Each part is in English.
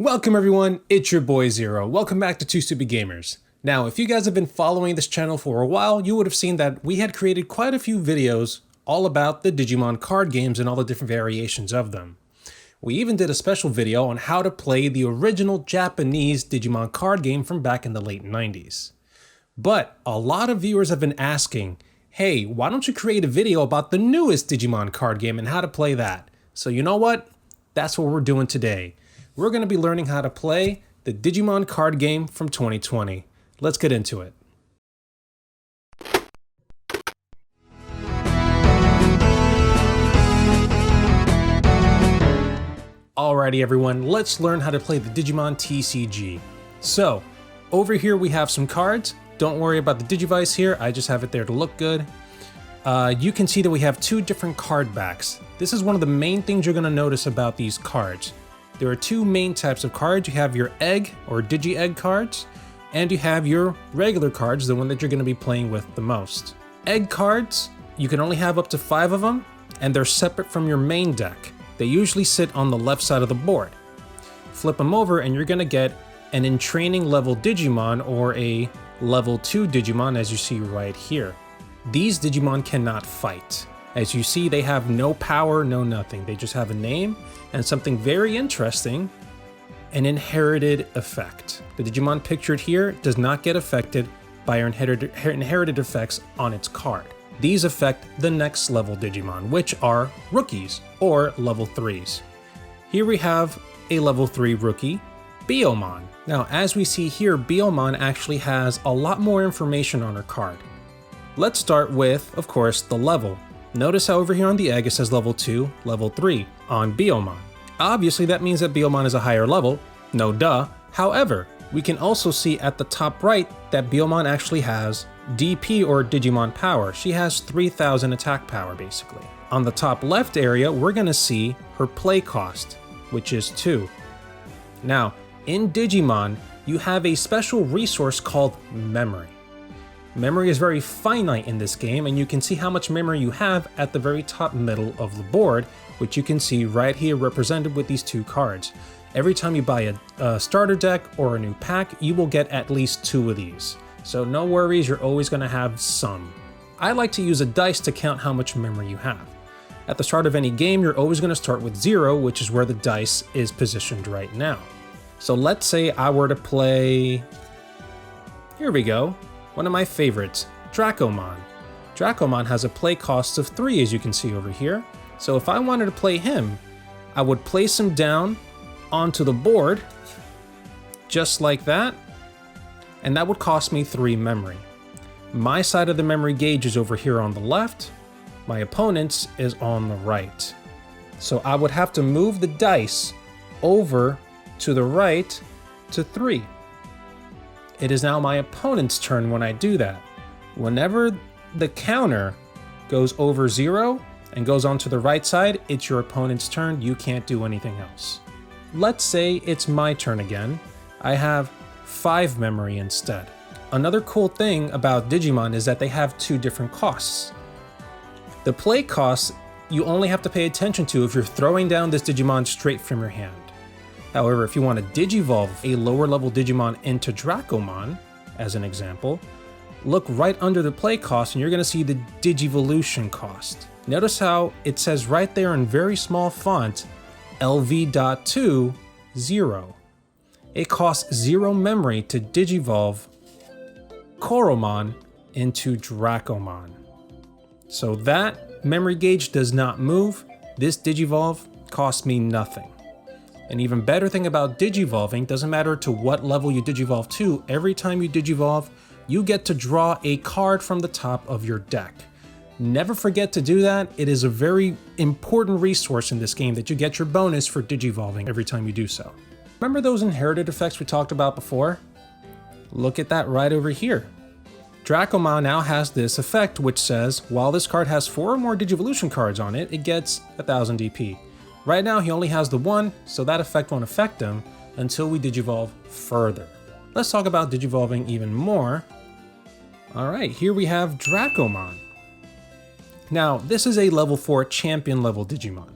Welcome everyone, it's your boy Zero. Welcome back to TooStupidGamerz. Now, if you guys have been following this channel for a while, you would have seen that we had created quite a few videos all about the Digimon card games and all the different variations of them. We even did a special video on how to play the original Japanese Digimon card game from back in the late 90s. But a lot of viewers have been asking, hey, why don't you create a video about the newest Digimon card game and how to play that? So you know what? That's what we're doing today. We're going to be learning how to play the Digimon card game from 2020. Let's get into it. Alrighty everyone, let's learn how to play the Digimon TCG. So, over here we have some cards. Don't worry about the Digivice here, I just have it there to look good. You can see that we have two different card backs. This is one of the main things you're going to notice about these cards. There are two main types of cards. You have your egg or digi-egg cards, and you have your regular cards, the one that you're going to be playing with the most. Egg cards, you can only have up to 5 of them, and they're separate from your main deck. They usually sit on the left side of the board. Flip them over and you're going to get an entraining level Digimon or a level 2 Digimon, as you see right here. These Digimon cannot fight. As you see, they have no power, no nothing. They just have a name and something very interesting, an inherited effect. The Digimon pictured here does not get affected by your inherited effects on its card. These affect the next level Digimon, which are rookies or level 3s. Here we have a level 3 rookie, BioZVenom. Now, as we see here, BioZVenom actually has a lot more information on her card. Let's start with, of course, the level. Notice how over here on the egg it says level 2, level 3 on BioZVenom. Obviously that means that BioZVenom is a higher level, no duh. However, we can also see at the top right that BioZVenom actually has DP or Digimon power. She has 3000 attack power basically. On the top left area, we're gonna see her play cost, which is 2. Now, in Digimon, you have a special resource called memory. Memory is very finite in this game, and you can see how much memory you have at the very top middle of the board, which you can see right here represented with these two cards. Every time you buy a starter deck or a new pack, you will get at least 2 of these. So no worries, you're always going to have some. I like to use a dice to count how much memory you have. At the start of any game, you're always going to start with 0, which is where the dice is positioned right now. So let's say I were to play... Here we go. One of my favorites, Dracomon. Dracomon has a play cost of 3, as you can see over here. So if I wanted to play him, I would place him down onto the board, just like that, and that would cost me 3 memory. My side of the memory gauge is over here on the left, my opponent's is on the right. So I would have to move the dice over to the right to 3. It is now my opponent's turn when I do that. Whenever the counter goes over 0 and goes onto the right side, it's your opponent's turn. You can't do anything else. Let's say it's my turn again. I have 5 memory instead. Another cool thing about Digimon is that they have 2 different costs. The play costs you only have to pay attention to if you're throwing down this Digimon straight from your hand. However, if you want to digivolve a lower level Digimon into Dracomon, as an example, look right under the play cost and you're going to see the Digivolution cost. Notice how it says right there in very small font, LV.2, 0. It costs 0 memory to digivolve Koromon into Dracomon. So that memory gauge does not move. This digivolve costs me nothing. An even better thing about digivolving, doesn't matter to what level you digivolve to, every time you digivolve, you get to draw a card from the top of your deck. Never forget to do that. It is a very important resource in this game that you get your bonus for digivolving every time you do so. Remember those inherited effects we talked about before? Look at that right over here. Dracomon now has this effect which says, while this card has 4 or more Digivolution cards on it, it gets 1000 DP. Right now he only has the 1, so that effect won't affect him until we digivolve further. Let's talk about digivolving even more. Alright, here we have Dracomon. Now, this is a level 4 champion level Digimon.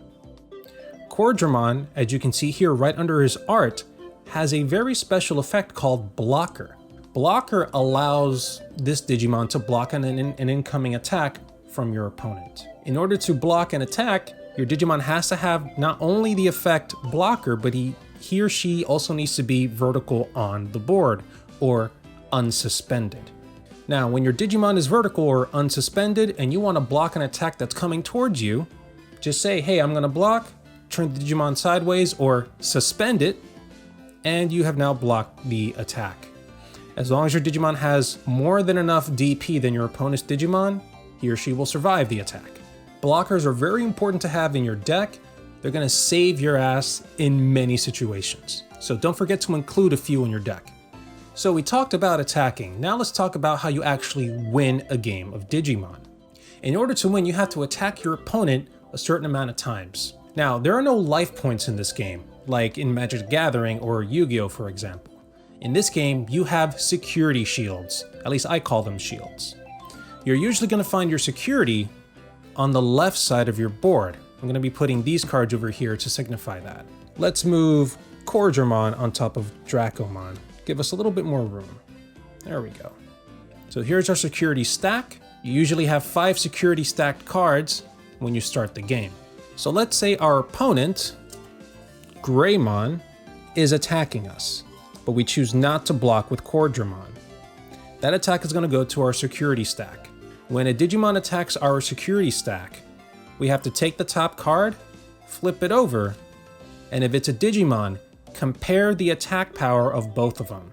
Cordramon, as you can see here right under his art, has a very special effect called Blocker. Blocker allows this Digimon to block an incoming attack from your opponent. In order to block an attack, your Digimon has to have not only the effect Blocker, but he or she also needs to be vertical on the board or unsuspended. Now, when your Digimon is vertical or unsuspended and you want to block an attack that's coming towards you, just say, hey, I'm going to block, turn the Digimon sideways or suspend it, and you have now blocked the attack. As long as your Digimon has more than enough DP than your opponent's Digimon, he or she will survive the attack. Blockers are very important to have in your deck. They're going to save your ass in many situations. So don't forget to include a few in your deck. So we talked about attacking. Now let's talk about how you actually win a game of Digimon. In order to win, you have to attack your opponent a certain amount of times. Now, there are no life points in this game, like in Magic the Gathering or Yu-Gi-Oh, for example. In this game, you have security shields. At least I call them shields. You're usually going to find your security on the left side of your board. I'm going to be putting these cards over here to signify that. Let's move Cordramon on top of Dracomon. Give us a little bit more room. There we go. So here's our security stack. You usually have 5 security stacked cards when you start the game. So let's say our opponent, Greymon, is attacking us, but we choose not to block with Cordramon. That attack is going to go to our security stack. When a Digimon attacks our security stack, we have to take the top card, flip it over, and if it's a Digimon, compare the attack power of both of them.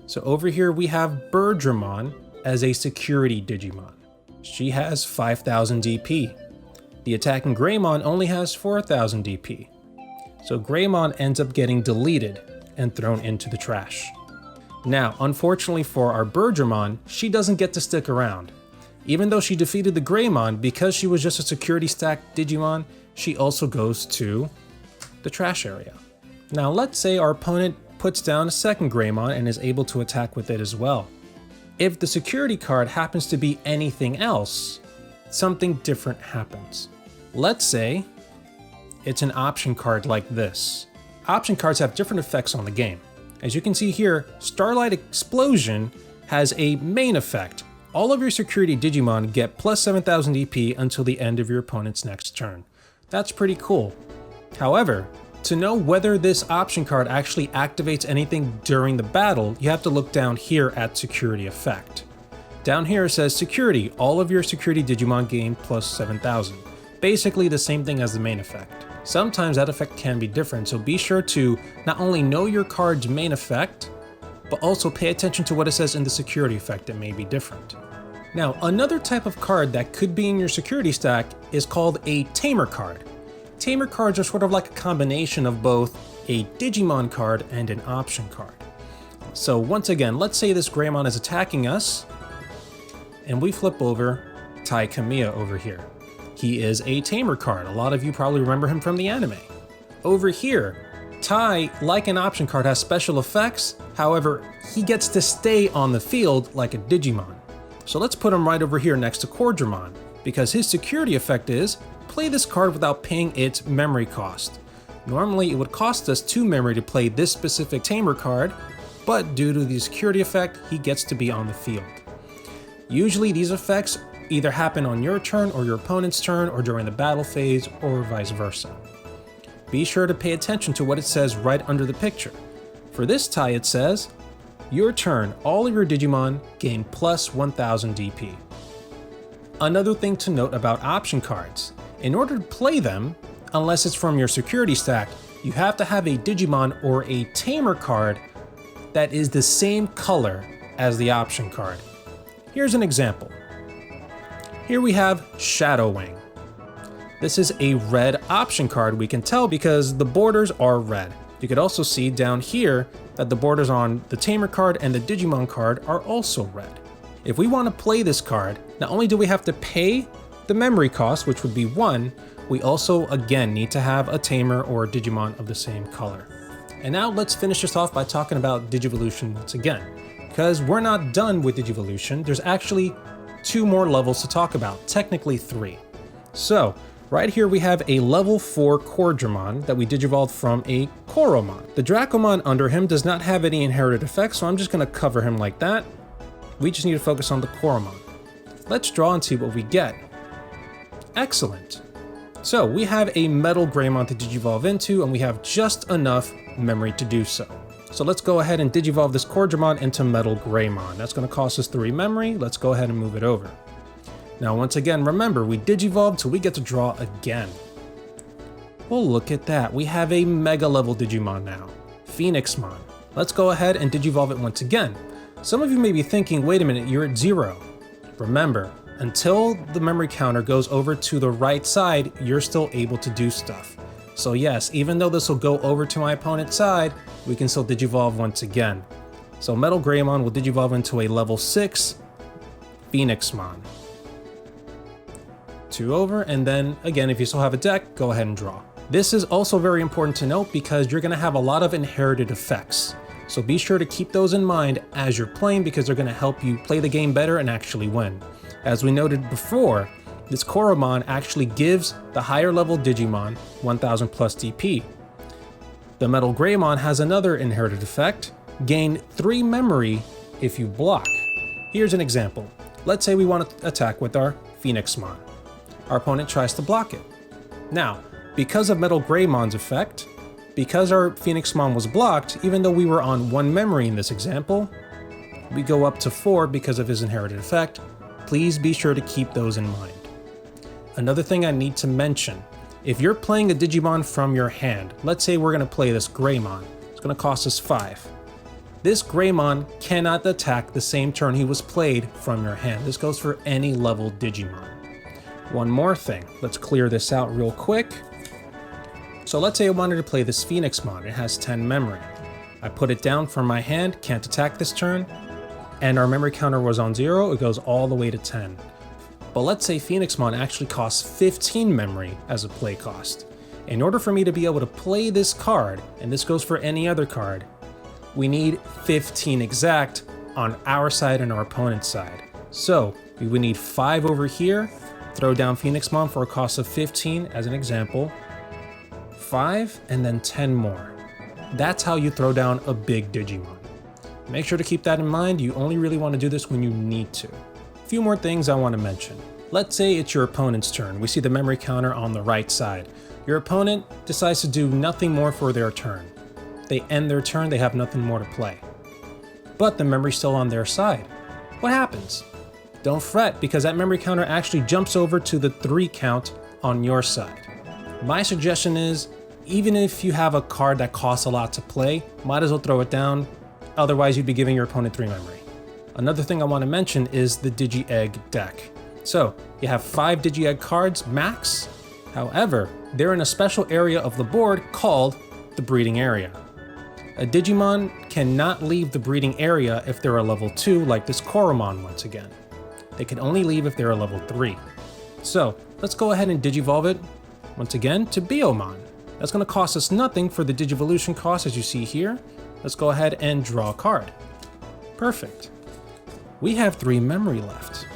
So over here we have Birdramon as a security Digimon. She has 5,000 DP. The attacking Greymon only has 4,000 DP. So Greymon ends up getting deleted and thrown into the trash. Now, unfortunately for our Birdramon, she doesn't get to stick around. Even though she defeated the Greymon, because she was just a security stacked Digimon, she also goes to the trash area. Now let's say our opponent puts down a second Greymon and is able to attack with it as well. If the security card happens to be anything else, something different happens. Let's say it's an option card like this. Option cards have different effects on the game. As you can see here, Starlight Explosion has a main effect. All of your security Digimon get plus 7,000 DP until the end of your opponent's next turn. That's pretty cool. However, to know whether this option card actually activates anything during the battle, you have to look down here at security effect. Down here it says security, all of your security Digimon gain plus 7,000. Basically the same thing as the main effect. Sometimes that effect can be different, so be sure to not only know your card's main effect, but also pay attention to what it says in the security effect that may be different. Now, another type of card that could be in your security stack is called a Tamer card. Tamer cards are sort of like a combination of both a Digimon card and an option card. So once again, let's say this Greymon is attacking us, and we flip over Tai Kamiya over here. He is a Tamer card. A lot of you probably remember him from the anime. Over here, Tai, like an option card, has special effects. However, he gets to stay on the field like a Digimon. So let's put him right over here next to Cordramon, because his security effect is play this card without paying its memory cost. Normally it would cost us 2 memory to play this specific Tamer card, but due to the security effect, he gets to be on the field. Usually these effects either happen on your turn or your opponent's turn or during the battle phase or vice versa. Be sure to pay attention to what it says right under the picture. For this tie it says, your turn, all of your Digimon gain plus 1000 DP. Another thing to note about option cards, in order to play them, unless it's from your security stack, you have to have a Digimon or a Tamer card that is the same color as the option card. Here's an example. Here we have Shadow Wing. This is a red option card, we can tell because the borders are red. You could also see down here that the borders on the Tamer card and the Digimon card are also red. If we want to play this card, not only do we have to pay the memory cost, which would be 1, we also again need to have a Tamer or a Digimon of the same color. And now let's finish this off by talking about Digivolution once again. Because we're not done with Digivolution, there's actually 2 more levels to talk about, technically 3. So Right here we have a level 4 Cordramon that we digivolved from a Coromon. The Dracomon under him does not have any inherited effects, so I'm just going to cover him like that. We just need to focus on the Coromon. Let's draw and see what we get. Excellent. So we have a Metal Greymon to digivolve into, and we have just enough memory to do so. So let's go ahead and digivolve this Cordramon into Metal Greymon. That's going to cost us 3 memory. Let's go ahead and move it over. Now, once again, remember, we digivolved till we get to draw again. Well, look at that. We have a Mega level Digimon now, Phoenixmon. Let's go ahead and digivolve it once again. Some of you may be thinking, wait a minute, you're at 0. Remember, until the memory counter goes over to the right side, you're still able to do stuff. So yes, even though this will go over to my opponent's side, we can still digivolve once again. So Metal Greymon will digivolve into a level 6 Phoenixmon. 2 over, and then again, if you still have a deck, go ahead and draw. This is also very important to note because you're going to have a lot of inherited effects. So be sure to keep those in mind as you're playing because they're going to help you play the game better and actually win. As we noted before, this Coromon actually gives the higher level Digimon 1000 plus DP. The Metal Greymon has another inherited effect, gain 3 memory if you block. Here's an example. Let's say we want to attack with our Phoenixmon. Our opponent tries to block it. Now, because of Metal Greymon's effect, because our Phoenixmon was blocked, even though we were on 1 memory in this example, we go up to 4 because of his inherited effect. Please be sure to keep those in mind. Another thing I need to mention, if you're playing a Digimon from your hand, let's say we're going to play this Greymon, it's going to cost us 5. This Greymon cannot attack the same turn he was played from your hand. This goes for any level Digimon. One more thing, let's clear this out real quick. So let's say I wanted to play this Phoenixmon, it has 10 memory. I put it down from my hand, can't attack this turn, and our memory counter was on 0, it goes all the way to 10. But let's say Phoenixmon actually costs 15 memory as a play cost. In order for me to be able to play this card, and this goes for any other card, we need 15 exact on our side and our opponent's side. So we would need 5 over here, throw down Phoenixmon for a cost of 15 as an example, 5 and then 10 more. That's how you throw down a big Digimon. Make sure to keep that in mind, you only really want to do this when you need to. A few more things I want to mention. Let's say it's your opponent's turn. We see the memory counter on the right side. Your opponent decides to do nothing more for their turn. They end their turn, they have nothing more to play. But the memory's still on their side. What happens? Don't fret, because that memory counter actually jumps over to the 3 count on your side. My suggestion is, even if you have a card that costs a lot to play, might as well throw it down, otherwise you'd be giving your opponent 3 memory. Another thing I want to mention is the Digi-Egg deck. So, you have 5 Digi-Egg cards max, however, they're in a special area of the board called the breeding area. A Digimon cannot leave the breeding area if they're a level 2, like this Coromon once again. They can only leave if they're a level 3. So, let's go ahead and digivolve it, once again, to Biomon. That's going to cost us nothing for the Digivolution cost, as you see here. Let's go ahead and draw a card. Perfect. We have 3 memory left.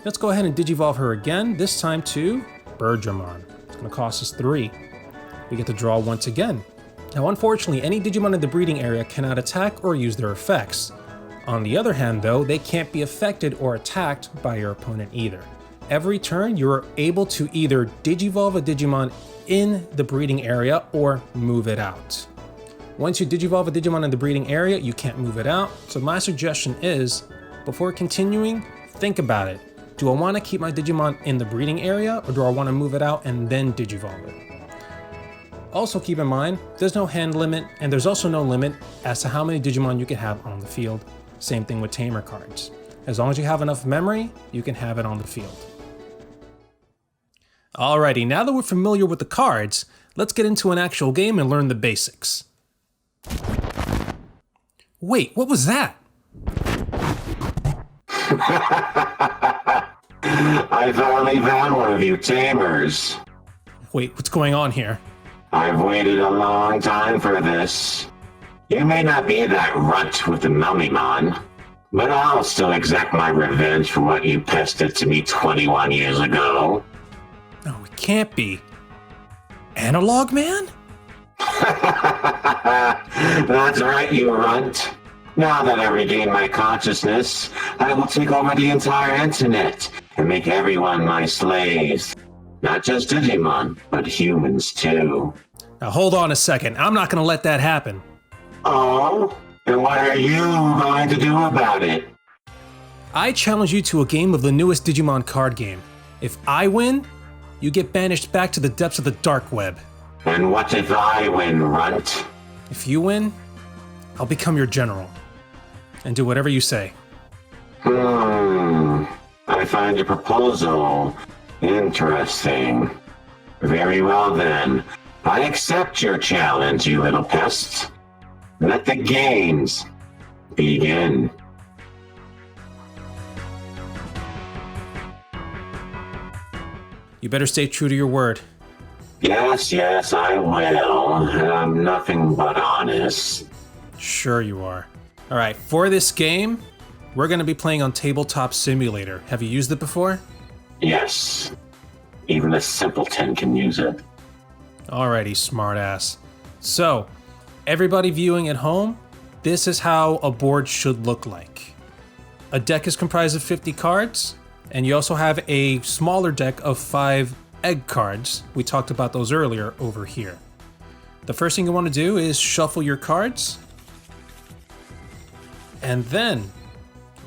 Let's go ahead and digivolve her again, this time to Birdramon. It's going to cost us 3. We get to draw once again. Now, unfortunately, any Digimon in the breeding area cannot attack or use their effects. On the other hand, though, they can't be affected or attacked by your opponent either. Every turn, you're able to either digivolve a Digimon in the breeding area or move it out. Once you digivolve a Digimon in the breeding area, you can't move it out. So my suggestion is, before continuing, think about it. Do I want to keep my Digimon in the breeding area, or do I want to move it out and then digivolve it? Also keep in mind, there's no hand limit, and there's also no limit as to how many Digimon you can have on the field. Same thing with Tamer cards. As long as you have enough memory, you can have it on the field. Alrighty, now that we're familiar with the cards, let's get into an actual game and learn the basics. Wait, what was that? I finally found one of you tamers. Wait, what's going on here? I've waited a long time for this. You may not be that runt with the Mummymon, but I'll still exact my revenge for what you pested to me 21 years ago. Oh, we can't be. Analogman? That's right, you runt. Now that I regain my consciousness, I will take over the entire internet and make everyone my slaves. Not just Digimon, but humans too. Now hold on a second. I'm not gonna let that happen. Oh? And what are you going to do about it? I challenge you to a game of the newest Digimon card game. If I win, you get banished back to the depths of the dark web. And what if I win, runt? If you win, I'll become your general. And do whatever you say. I find your proposal interesting. Very well then. I accept your challenge, you little pest. Let the games begin. You better stay true to your word. Yes, I will. I'm nothing but honest. Sure you are. Alright, for this game, we're going to be playing on Tabletop Simulator. Have you used it before? Yes. Even a simpleton can use it. Alrighty, smartass. So, everybody viewing at home, this is how a board should look like. A deck is comprised of 50 cards, and you also have a smaller deck of 5 egg cards. We talked about those earlier over here. The first thing you want to do is shuffle your cards. And then,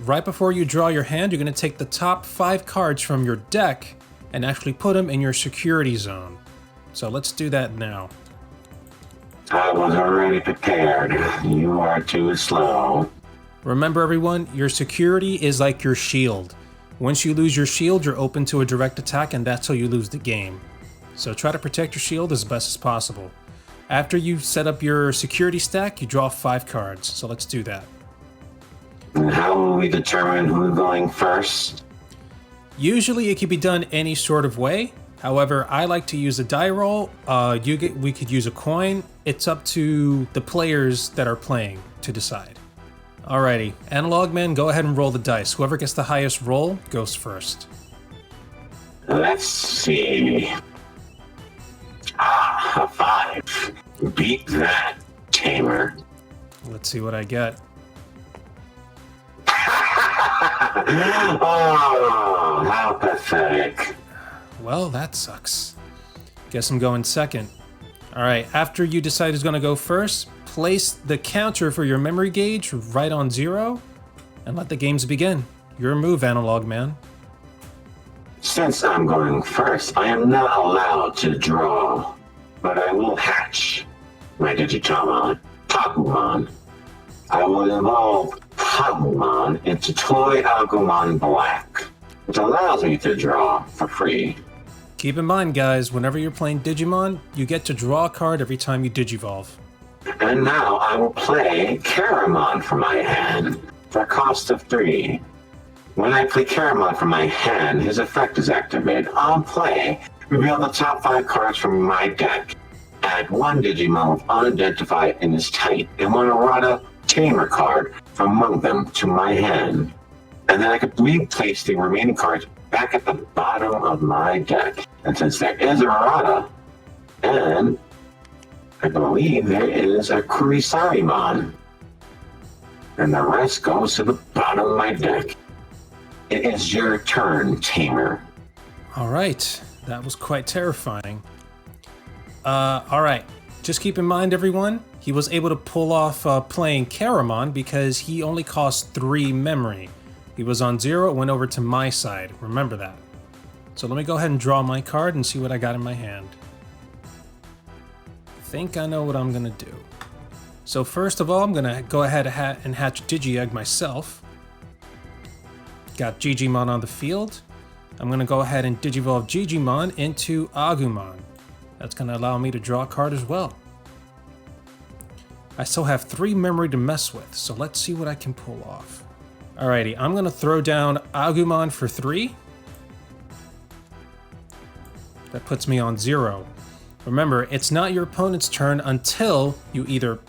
right before you draw your hand, you're going to take the top 5 cards from your deck and actually put them in your security zone. So let's do that now. I was already prepared. You are too slow. Remember everyone, your security is like your shield. Once you lose your shield, you're open to a direct attack, and that's how you lose the game. So try to protect your shield as best as possible. After you set up your security stack, you draw 5 cards. So let's do that. And how will we determine who's going first? Usually it can be done any sort of way. However, I like to use a die roll. We could use a coin. It's up to the players that are playing to decide. Alrighty, Analogman, go ahead and roll the dice. Whoever gets the highest roll goes first. Let's see. A 5. Beat that, Tamer. Let's see what I get. Oh, how pathetic. Well, that sucks. Guess I'm going second. Alright, after you decide who's going to go first, place the counter for your memory gauge right on 0, and let the games begin. Your move, Analogman. Since I'm going first, I am not allowed to draw, but I will hatch my Digimon, Agumon. I will evolve Agumon into Toy Agumon Black, which allows me to draw for free. Keep in mind, guys, whenever you're playing Digimon, you get to draw a card every time you Digivolve. And now I will play Caramon from my hand for a cost of 3. When I play Caramon from my hand, his effect is activated. On play, reveal the top 5 cards from my deck. Add 1 Digimon with unidentified in his type, and 1 Errata Tamer card from among them to my hand. And then I could replace the remaining cards back at the bottom of my deck. And since there is a Errata, and I believe there is a Kurisarimon, and the rest goes to the bottom of my deck. It is your turn, Tamer. Alright, that was quite terrifying. Alright, just keep in mind, everyone, he was able to pull off playing Caramon because he only cost 3 memory. He was on 0, it went over to my side. Remember that. So let me go ahead and draw my card and see what I got in my hand. I think I know what I'm going to do. So first of all, I'm going to go ahead and hatch Digi-Egg myself. Got Digimon on the field. I'm going to go ahead and Digivolve Digimon into Agumon. That's going to allow me to draw a card as well. I still have 3 memory to mess with, so let's see what I can pull off. Alrighty, I'm going to throw down Agumon for 3. That puts me on 0. Remember, it's not your opponent's turn until you either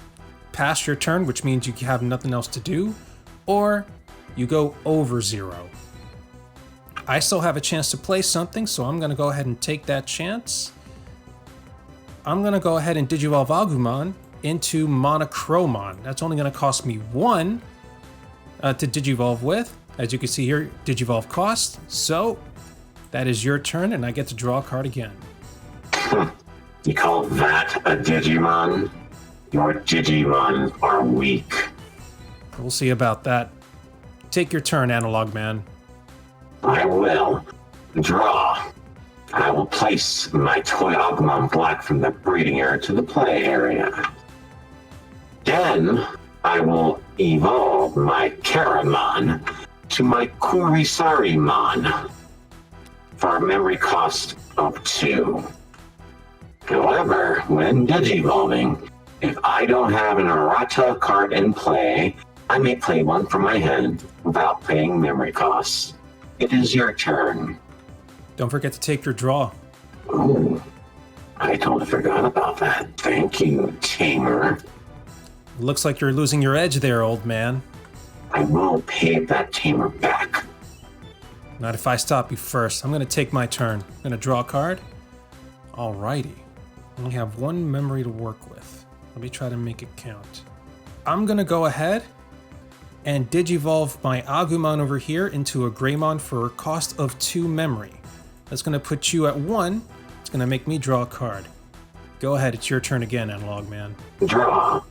pass your turn, which means you have nothing else to do, or you go over 0. I still have a chance to play something, so I'm going to go ahead and take that chance. I'm going to go ahead and Digivolve Agumon into Monochromon. That's only going to cost me 1 to Digivolve with. As you can see here, Digivolve cost. So that is your turn, and I get to draw a card again. You call that a Digimon? Your Digimon are weak. We'll see about that. Take your turn, Analogman. I will draw. I will place my toy Agumon Black from the breeding area to the play area. Then I will evolve my Keramon to my Kurisarimon for a memory cost of 2. However, when Digivolving, if I don't have an errata card in play, I may play one from my hand without paying memory costs. It is your turn. Don't forget to take your draw. Ooh, I totally forgot about that. Thank you, Tamer. Looks like you're losing your edge there, old man. I will pay that Tamer back. Not if I stop you first. I'm going to take my turn. I'm going to draw a card. Alrighty. I only have 1 memory to work with. Let me try to make it count. I'm going to go ahead and Digivolve my Agumon over here into a Greymon for a cost of 2 memory. That's going to put you at 1. It's going to make me draw a card. Go ahead, it's your turn again, Analogman. Draw.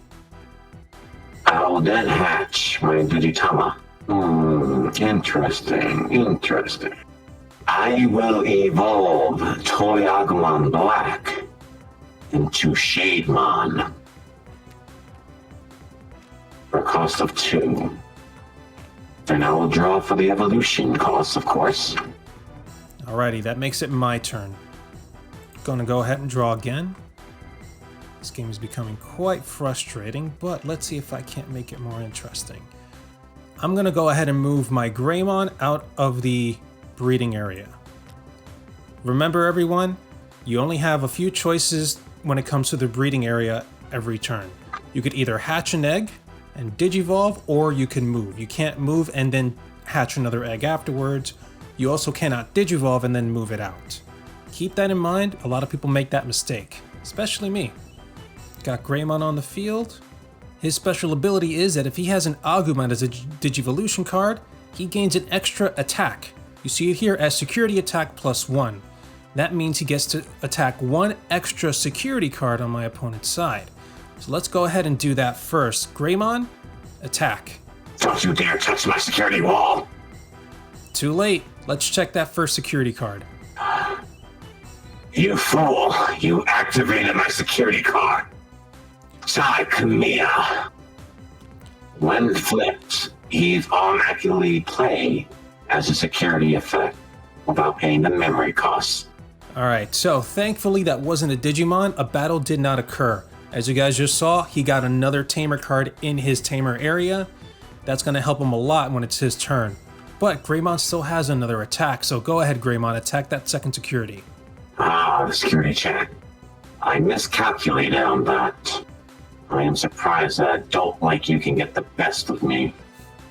I will then hatch my Digitama. Interesting. I will evolve Toy Agumon Black into Shademon for a cost of 2. Then I will draw for the evolution cost, of course. Alrighty, that makes it my turn. Gonna go ahead and draw again. This game is becoming quite frustrating, but let's see if I can't make it more interesting. I'm gonna go ahead and move my Greymon out of the breeding area. Remember everyone, you only have a few choices when it comes to the breeding area every turn. You could either hatch an egg and Digivolve, or you can move. You can't move and then hatch another egg afterwards. You also cannot Digivolve and then move it out. Keep that in mind, a lot of people make that mistake, especially me. Got Greymon on the field. His special ability is that if he has an Agumon as a Digivolution card, he gains an extra attack. You see it here as security attack +1. That means he gets to attack 1 extra security card on my opponent's side. So let's go ahead and do that first. Greymon, attack. Don't you dare touch my security wall! Too late. Let's check that first security card. You fool! You activated my security card! Sai Kamiya. When flipped, he's automatically play as a security effect without paying the memory costs. Alright, so thankfully that wasn't a Digimon. A battle did not occur. As you guys just saw, he got another Tamer card in his Tamer area. That's going to help him a lot when it's his turn. But Greymon still has another attack, so go ahead Greymon, attack that second security. Ah, the security check. I miscalculated on that. I am surprised that an adult like you can get the best of me.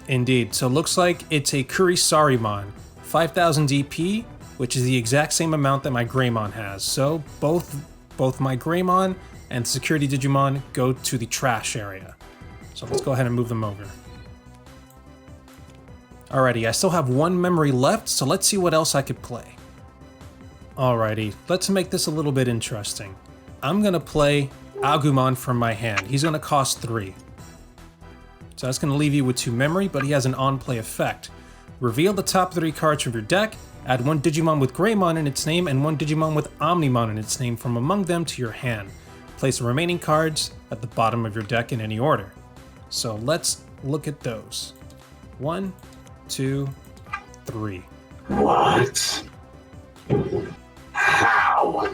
Indeed, so looks like it's a Kurisarimon. 5000 DP, which is the exact same amount that my Greymon has. So both my Greymon and security Digimon go to the trash area. So let's go ahead and move them over. Alrighty, I still have 1 memory left, so let's see what else I could play. Alrighty, let's make this a little bit interesting. I'm gonna play Agumon from my hand. He's gonna cost 3. So that's gonna leave you with 2 memory, but he has an on-play effect. Reveal the top 3 cards from your deck, add 1 Digimon with Greymon in its name and 1 Digimon with Omnimon in its name from among them to your hand. Place the remaining cards at the bottom of your deck in any order. So let's look at those. 1, 2, 3. What? How?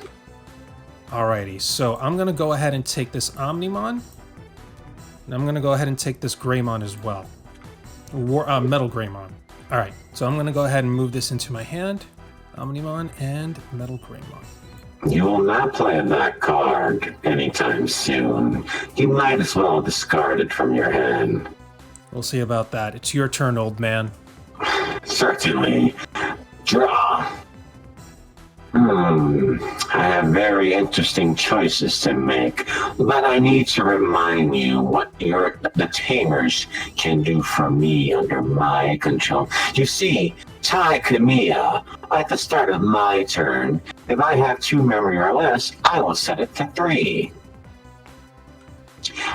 Alrighty, so I'm gonna go ahead and take this Omnimon, and I'm gonna go ahead and take this Greymon as well. Metal Greymon. Alright, so I'm gonna go ahead and move this into my hand. Omnimon and Metal Greymon. You will not play that card anytime soon. You might as well discard it from your hand. We'll see about that. It's your turn, old man. Certainly. Draw. I have very interesting choices to make, but I need to remind you what the Tamers can do for me under my control. You see, Tai Kamiya, at the start of my turn, if I have 2 memory or less, I will set it to 3.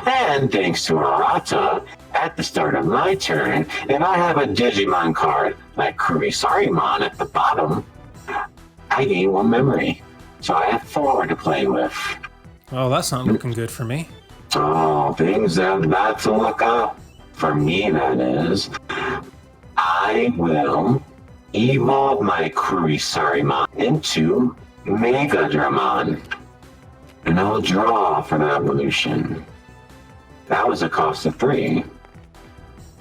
And thanks to Arata, at the start of my turn, if I have a Digimon card like Kurisarimon at the bottom, I gain 1 memory. So I have 4 to play with. Oh, that's not looking good for me. Oh, things are about to look up. For me, that is. I will evolve my Kurisarimon into Mega Dramon. And I'll draw for the evolution. That was a cost of 3.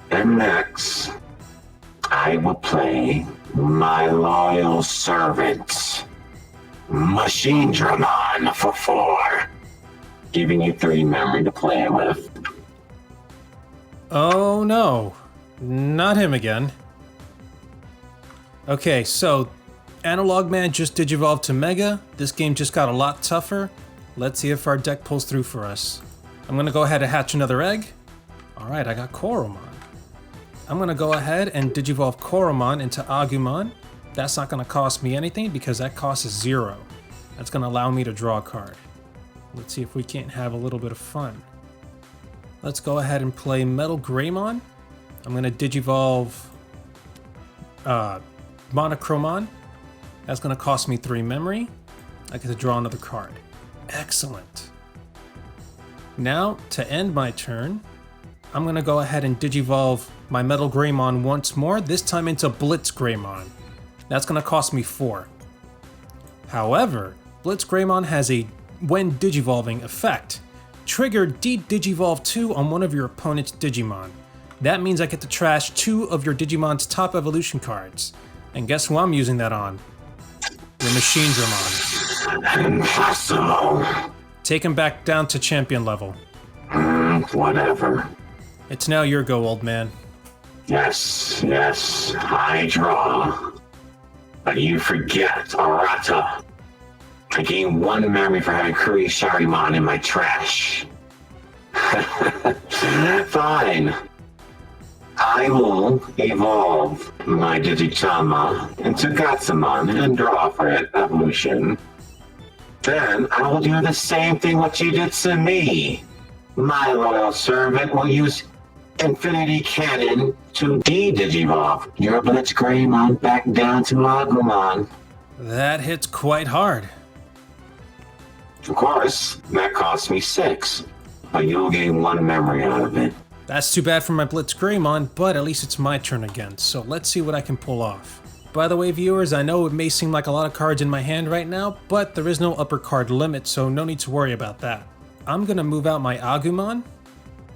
And next, I will play my loyal servant, Machine Dramon, for 4. Giving you 3 memory to play with. Oh no, not him again. Okay, so Analogman just digivolved to Mega. This game just got a lot tougher. Let's see if our deck pulls through for us. I'm gonna go ahead and hatch another egg. Alright, I got Koromon. I'm gonna go ahead and digivolve Koromon into Agumon. That's not gonna cost me anything because that cost is 0. That's gonna allow me to draw a card. Let's see if we can't have a little bit of fun. Let's go ahead and play Metal Greymon. I'm gonna digivolve Monochromon. That's gonna cost me 3 memory. I get to draw another card. Excellent. Now, to end my turn, I'm gonna go ahead and digivolve my Metal Greymon once more, this time into Blitz Greymon. That's gonna cost me 4. However, Blitz Greymon has a when digivolving effect. Trigger Digivolve 2 on one of your opponent's Digimon. That means I get to trash 2 of your Digimon's top evolution cards. And guess who I'm using that on? Your Machine Dramon. Impossible. Take him back down to champion level. Whatever. It's now your go, old man. Yes, I draw. But you forget, Arata. I gain 1 memory for having Kurisarimon in my trash. Fine. I will evolve my Digitama into Gatsumon and draw for it evolution. Then I will do the same thing what you did to me. My loyal servant will use Infinity Cannon to de-digivolve your Blitz Greymon back down to Agumon. That hits quite hard. Of course, that cost me 6, but you'll gain 1 memory out of it. That's too bad for my Blitz Greymon, but at least it's my turn again, so let's see what I can pull off. By the way, viewers, I know it may seem like a lot of cards in my hand right now, but there is no upper card limit, so no need to worry about that. I'm gonna move out my Agumon,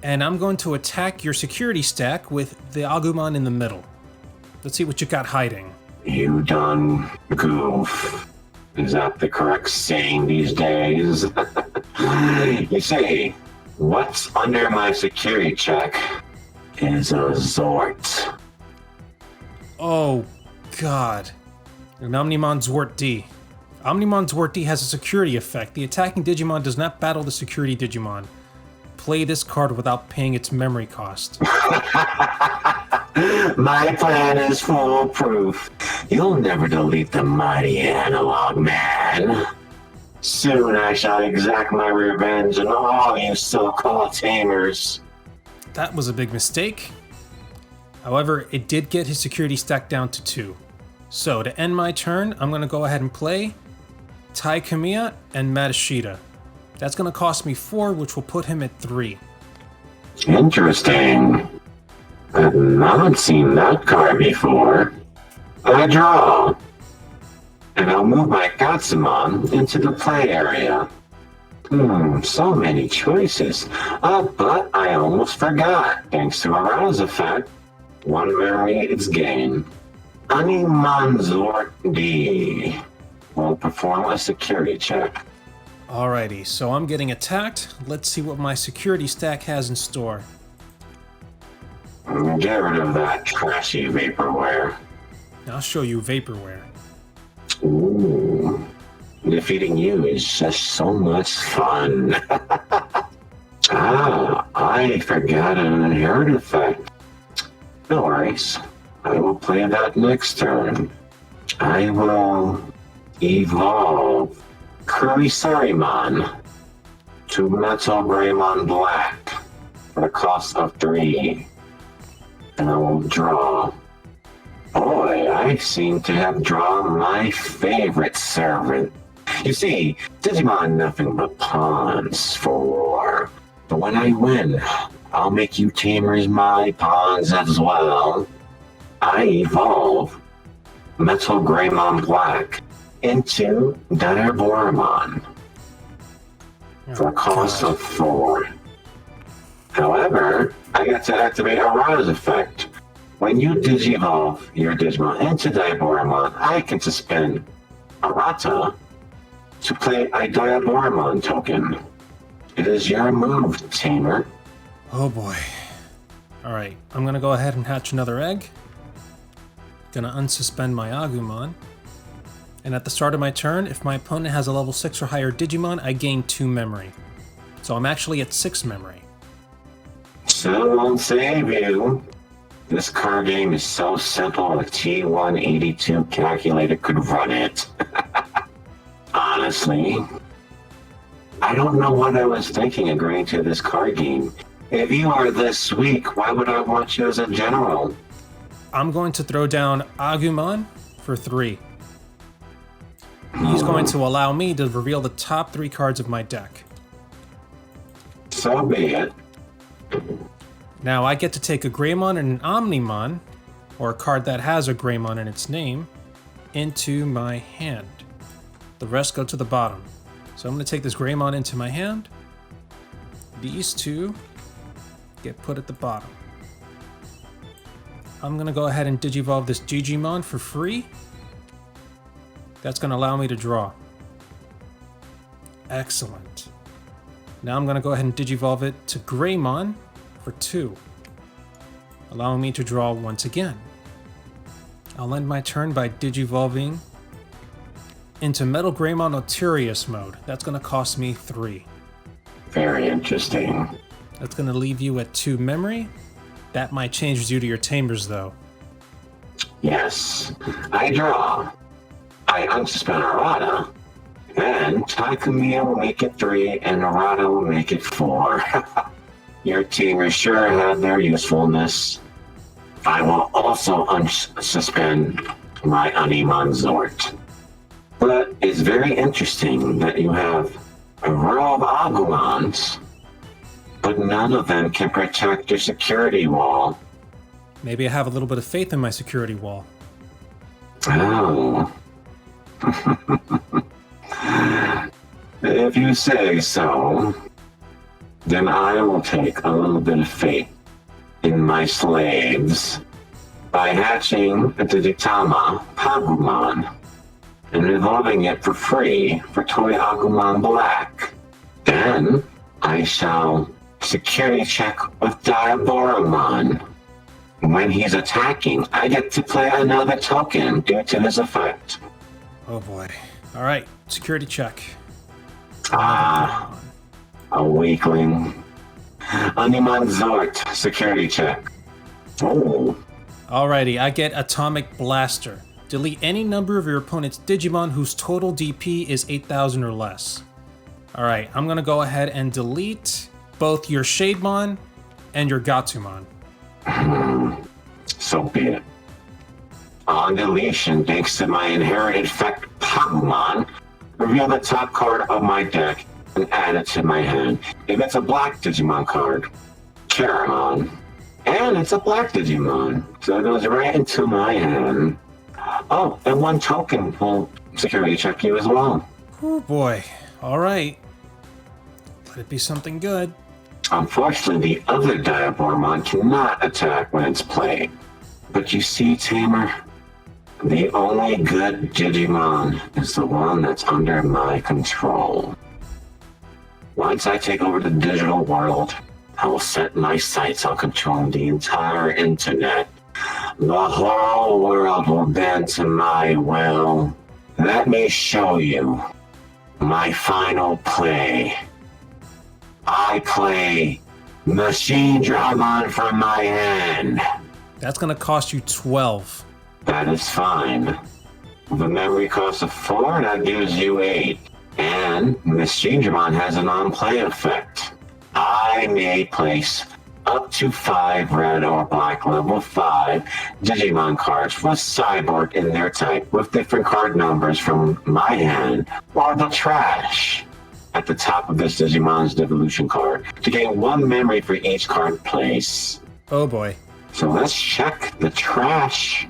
and I'm going to attack your security stack with the Agumon in the middle. Let's see what you got hiding. You done goof. Is that the correct saying these days? You see, what's under my security check is a Zort. Oh, God. An Omnimon Zwart D. Omnimon Zwart D has a security effect. The attacking Digimon does not battle the security Digimon. Play this card without paying its memory cost. My plan is foolproof. You'll never delete the mighty Analogman. Soon I shall exact my revenge on all you so-called tamers. That was a big mistake. However, it did get his security stack down to 2. So, to end my turn, I'm going to go ahead and play Tai Kamiya and Matashita. That's going to cost me 4, which will put him at 3. Interesting. I've not seen that card before. I draw. And I'll move my Gatsumon into the play area. So many choices. But I almost forgot. Thanks to Arouse effect, 1 memory is gained. Omnimon Zwart D will perform a security check. Alrighty, so I'm getting attacked. Let's see what my security stack has in store. Get rid of that trashy vaporware. I'll show you Vaporware. Ooh. Defeating you is just so much fun. I forgot an inherit effect. No worries. I will play that next turn. I will evolve Kurisarimon to Metal Greymon Black for the cost of 3. And I will draw. Boy, I seem to have drawn my favorite servant. You see, Digimon nothing but pawns for war. But when I win, I'll make you tamers my pawns as well. I evolve Metal Greymon Black into Diaboromon for a cost of 4. However, I got to activate Arata's effect. When you digivolve your Digimon into Diaboromon, I can suspend Arata to play a Diaboromon token. It is your move, Tamer. Oh boy. Alright, I'm gonna go ahead and hatch another egg. Gonna unsuspend my Agumon. And at the start of my turn, if my opponent has a level 6 or higher Digimon, I gain 2 memory. So I'm actually at 6 memory. So won't save you. This card game is so simple, a T182 calculator could run it. Honestly, I don't know what I was thinking agreeing to this card game. If you are this weak, why would I want you as a general? I'm going to throw down Agumon for 3. He's going to allow me to reveal the top 3 cards of my deck. So be it. Now I get to take a Greymon and an Omnimon, or a card that has a Greymon in its name, into my hand. The rest go to the bottom. So I'm going to take this Greymon into my hand. These 2 get put at the bottom. I'm going to go ahead and digivolve this Digimon for free. That's going to allow me to draw. Excellent. Now I'm going to go ahead and digivolve it to Greymon for 2, allowing me to draw once again. I'll end my turn by digivolving into Metal Greymon Otirius mode. That's going to cost me 3. Very interesting. That's going to leave you at 2 memory. That might change due to your tamers, though. Yes. I draw. I unsuspend Arata. And Takumi will make it 3, and Arata will make it 4. Your tamers sure have their usefulness. I will also unsuspend my Animon Zort. But it's very interesting that you have a row of Agumons, but none of them can protect your security wall. Maybe I have a little bit of faith in my security wall. Oh. If you say so, then I will take a little bit of faith in my slaves by hatching a Digitama Pagumon and evolving it for free for Toy Agumon Black. Then I shall security check with Diaboromon. When he's attacking, I get to play another token due to his effect. Oh boy. Alright, security check. A weakling. Animon Zort, security check. Oh. Alrighty, I get Atomic Blaster. Delete any number of your opponent's Digimon whose total DP is 8,000 or less. Alright, I'm gonna go ahead and delete both your Shademon and your Gatsumon. So be it. On deletion, thanks to my inherited effect Pagumon, reveal the top card of my deck and add it to my hand. If it's a black Digimon card, Caramon. And it's a black Digimon, so it goes right into my hand. Oh, and 1 token will security check you as well. Oh boy. Alright. Let it be something good. Unfortunately, the other Diaboromon cannot attack when it's played. But you see, Tamer, the only good Digimon is the one that's under my control. Once I take over the digital world, I will set my sights on controlling the entire internet. The whole world will bend to my will. Let me show you My final play. I play Machine Dramon from my hand. That's gonna cost you 12. That is fine. The memory costs of 4, that gives you 8. And Machine Dramon has an on-play effect. I may place up to 5 red or black level 5 Digimon cards with Cyborg in their type with different card numbers from my hand or the trash at the top of this Digimon's Devolution card to gain 1 memory for each card place. Oh boy. So let's check the trash.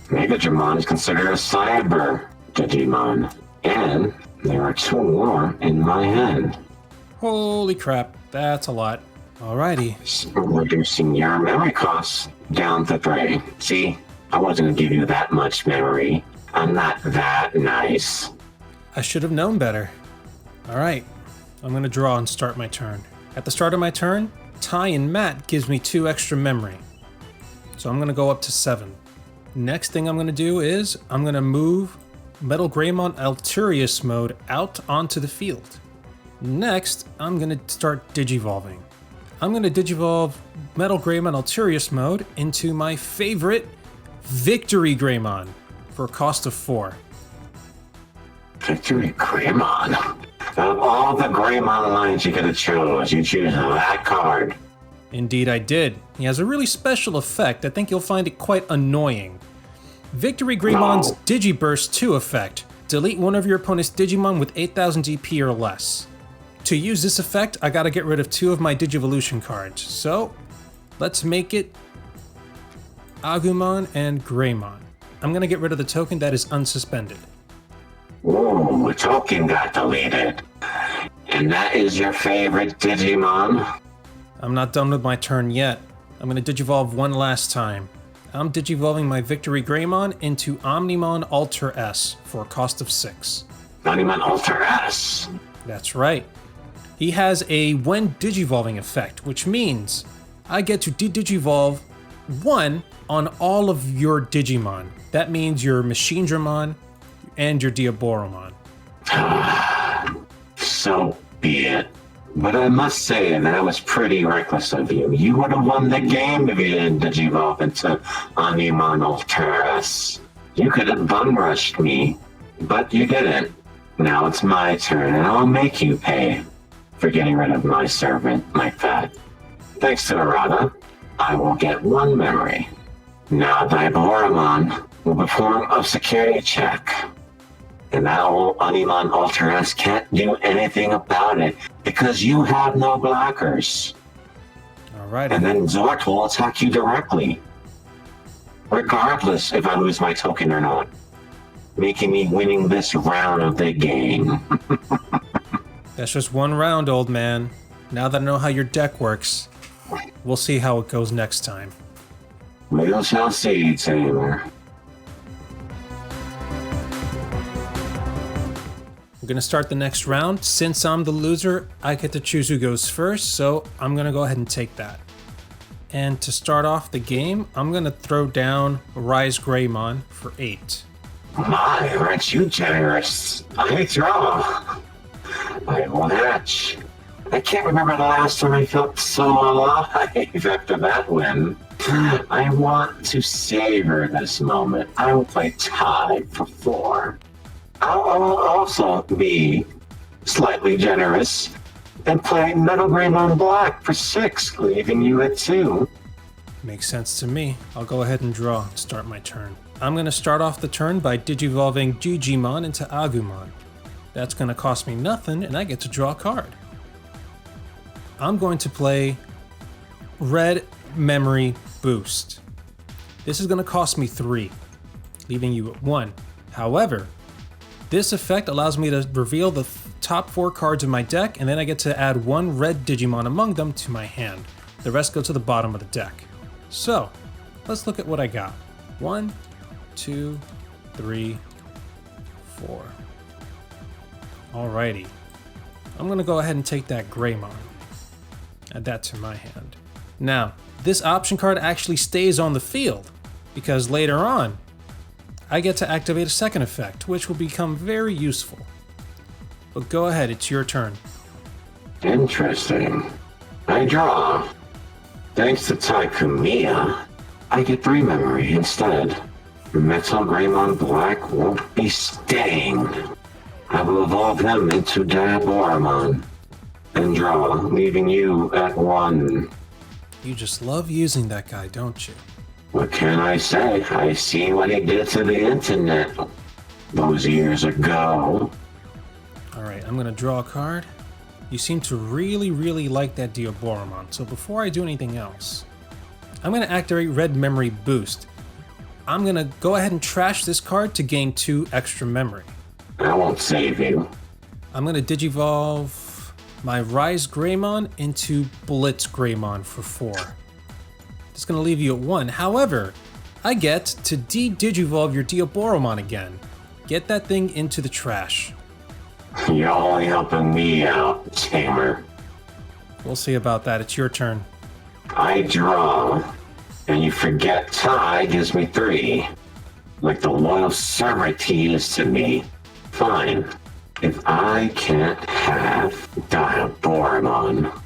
Megadramon is considered a Cyber Digimon, and there are 2 more in my hand. Holy crap, that's a lot. Alrighty. So reducing your memory costs down to 3. See, I wasn't gonna give you that much memory. I'm not that nice. I should have known better. Alright, I'm gonna draw and start my turn. At the start of my turn, Ty and Matt gives me 2 extra memory. So I'm gonna go up to 7. Next thing I'm gonna do is, I'm gonna move Metal Greymon Alterius mode out onto the field. Next, I'm gonna start Digivolving. I'm gonna Digivolve Metal Greymon Alterius mode into my favorite Victory Greymon for a cost of 4. Victory Greymon? Of all the Greymon lines you could have chose, you choose that card. Indeed I did. He has a really special effect. I think you'll find it quite annoying. Victory Greymon's Digiburst 2 effect. Delete one of your opponent's Digimon with 8000 DP or less. To use this effect, I gotta get rid of 2 of my Digivolution cards. So, let's make it Agumon and Greymon. I'm gonna get rid of the token that is unsuspended. Ooh, a token got deleted. And that is your favorite Digimon? I'm not done with my turn yet. I'm gonna Digivolve one last time. I'm Digivolving my Victory Greymon into Omnimon Alter S for a cost of 6. Omnimon Alter S? That's right. He has a when Digivolving effect, which means I get to Digivolve 1 on all of your Digimon. That means your Machine Dramon and your Diaboromon. So be it. But I must say that was pretty reckless of you. You would have won the game if you didn't Digivolve into Omnimon Alter S. You could have bum rushed me, but you didn't. Now it's my turn, and I'll make you pay for getting rid of my servant like that. Thanks to Arata, I will get 1 memory. Now Diaboromon will perform a security check. And that old Omnimon Alter S can't do anything about it because you have no blockers. Alright. And then Zort will attack you directly, regardless if I lose my token or not, making me winning this round of the game. That's just 1 round, old man. Now that I know how your deck works, we'll see how it goes next time. We shall see, Taylor. We're gonna start the next round. Since I'm the loser, I get to choose who goes first, so I'm gonna go ahead and take that. And to start off the game, I'm gonna throw down Rise Greymon for 8. My, aren't you generous? I draw. I will hatch. I can't remember the last time I felt so alive after that win. I want to savor this moment. I will play Tide for 4. I'll also be slightly generous and play Metal Greymon Black for 6, leaving you at 2. Makes sense to me. I'll go ahead and draw to start my turn. I'm going to start off the turn by Digivolving Digimon into Agumon. That's going to cost me nothing, and I get to draw a card. I'm going to play Red Memory Boost. This is going to cost me 3, leaving you at 1. However, this effect allows me to reveal the top 4 cards in my deck, and then I get to add 1 red Digimon among them to my hand. The rest go to the bottom of the deck. So, let's look at what I got. 1, 2, 3, 4. Alrighty. I'm gonna go ahead and take that Greymon. Add that to my hand. Now, this option card actually stays on the field, because later on, I get to activate a second effect, which will become very useful. But go ahead, it's your turn. Interesting. I draw. Thanks to Taikumiya, I get 3 memory instead. Metal Greymon Black won't be staying. I will evolve him into Diaboromon and draw, leaving you at 1. You just love using that guy, don't you? What can I say? I see what he did to the internet those years ago. Alright, I'm gonna draw a card. You seem to really like that Diaboromon, so before I do anything else, I'm gonna activate Red Memory Boost. I'm gonna go ahead and trash this card to gain 2 extra memory. I won't save you. I'm gonna Digivolve my Rise Greymon into Blitz Greymon for 4. It's gonna leave you at 1. However, I get to de-Digivolve your Diaboromon again. Get that thing into the trash. You're only helping me out, Tamer. We'll see about that. It's your turn. I draw, and you forget Ty gives me 3. Like the loyal servant he is to me. Fine. If I can't have Diaboromon,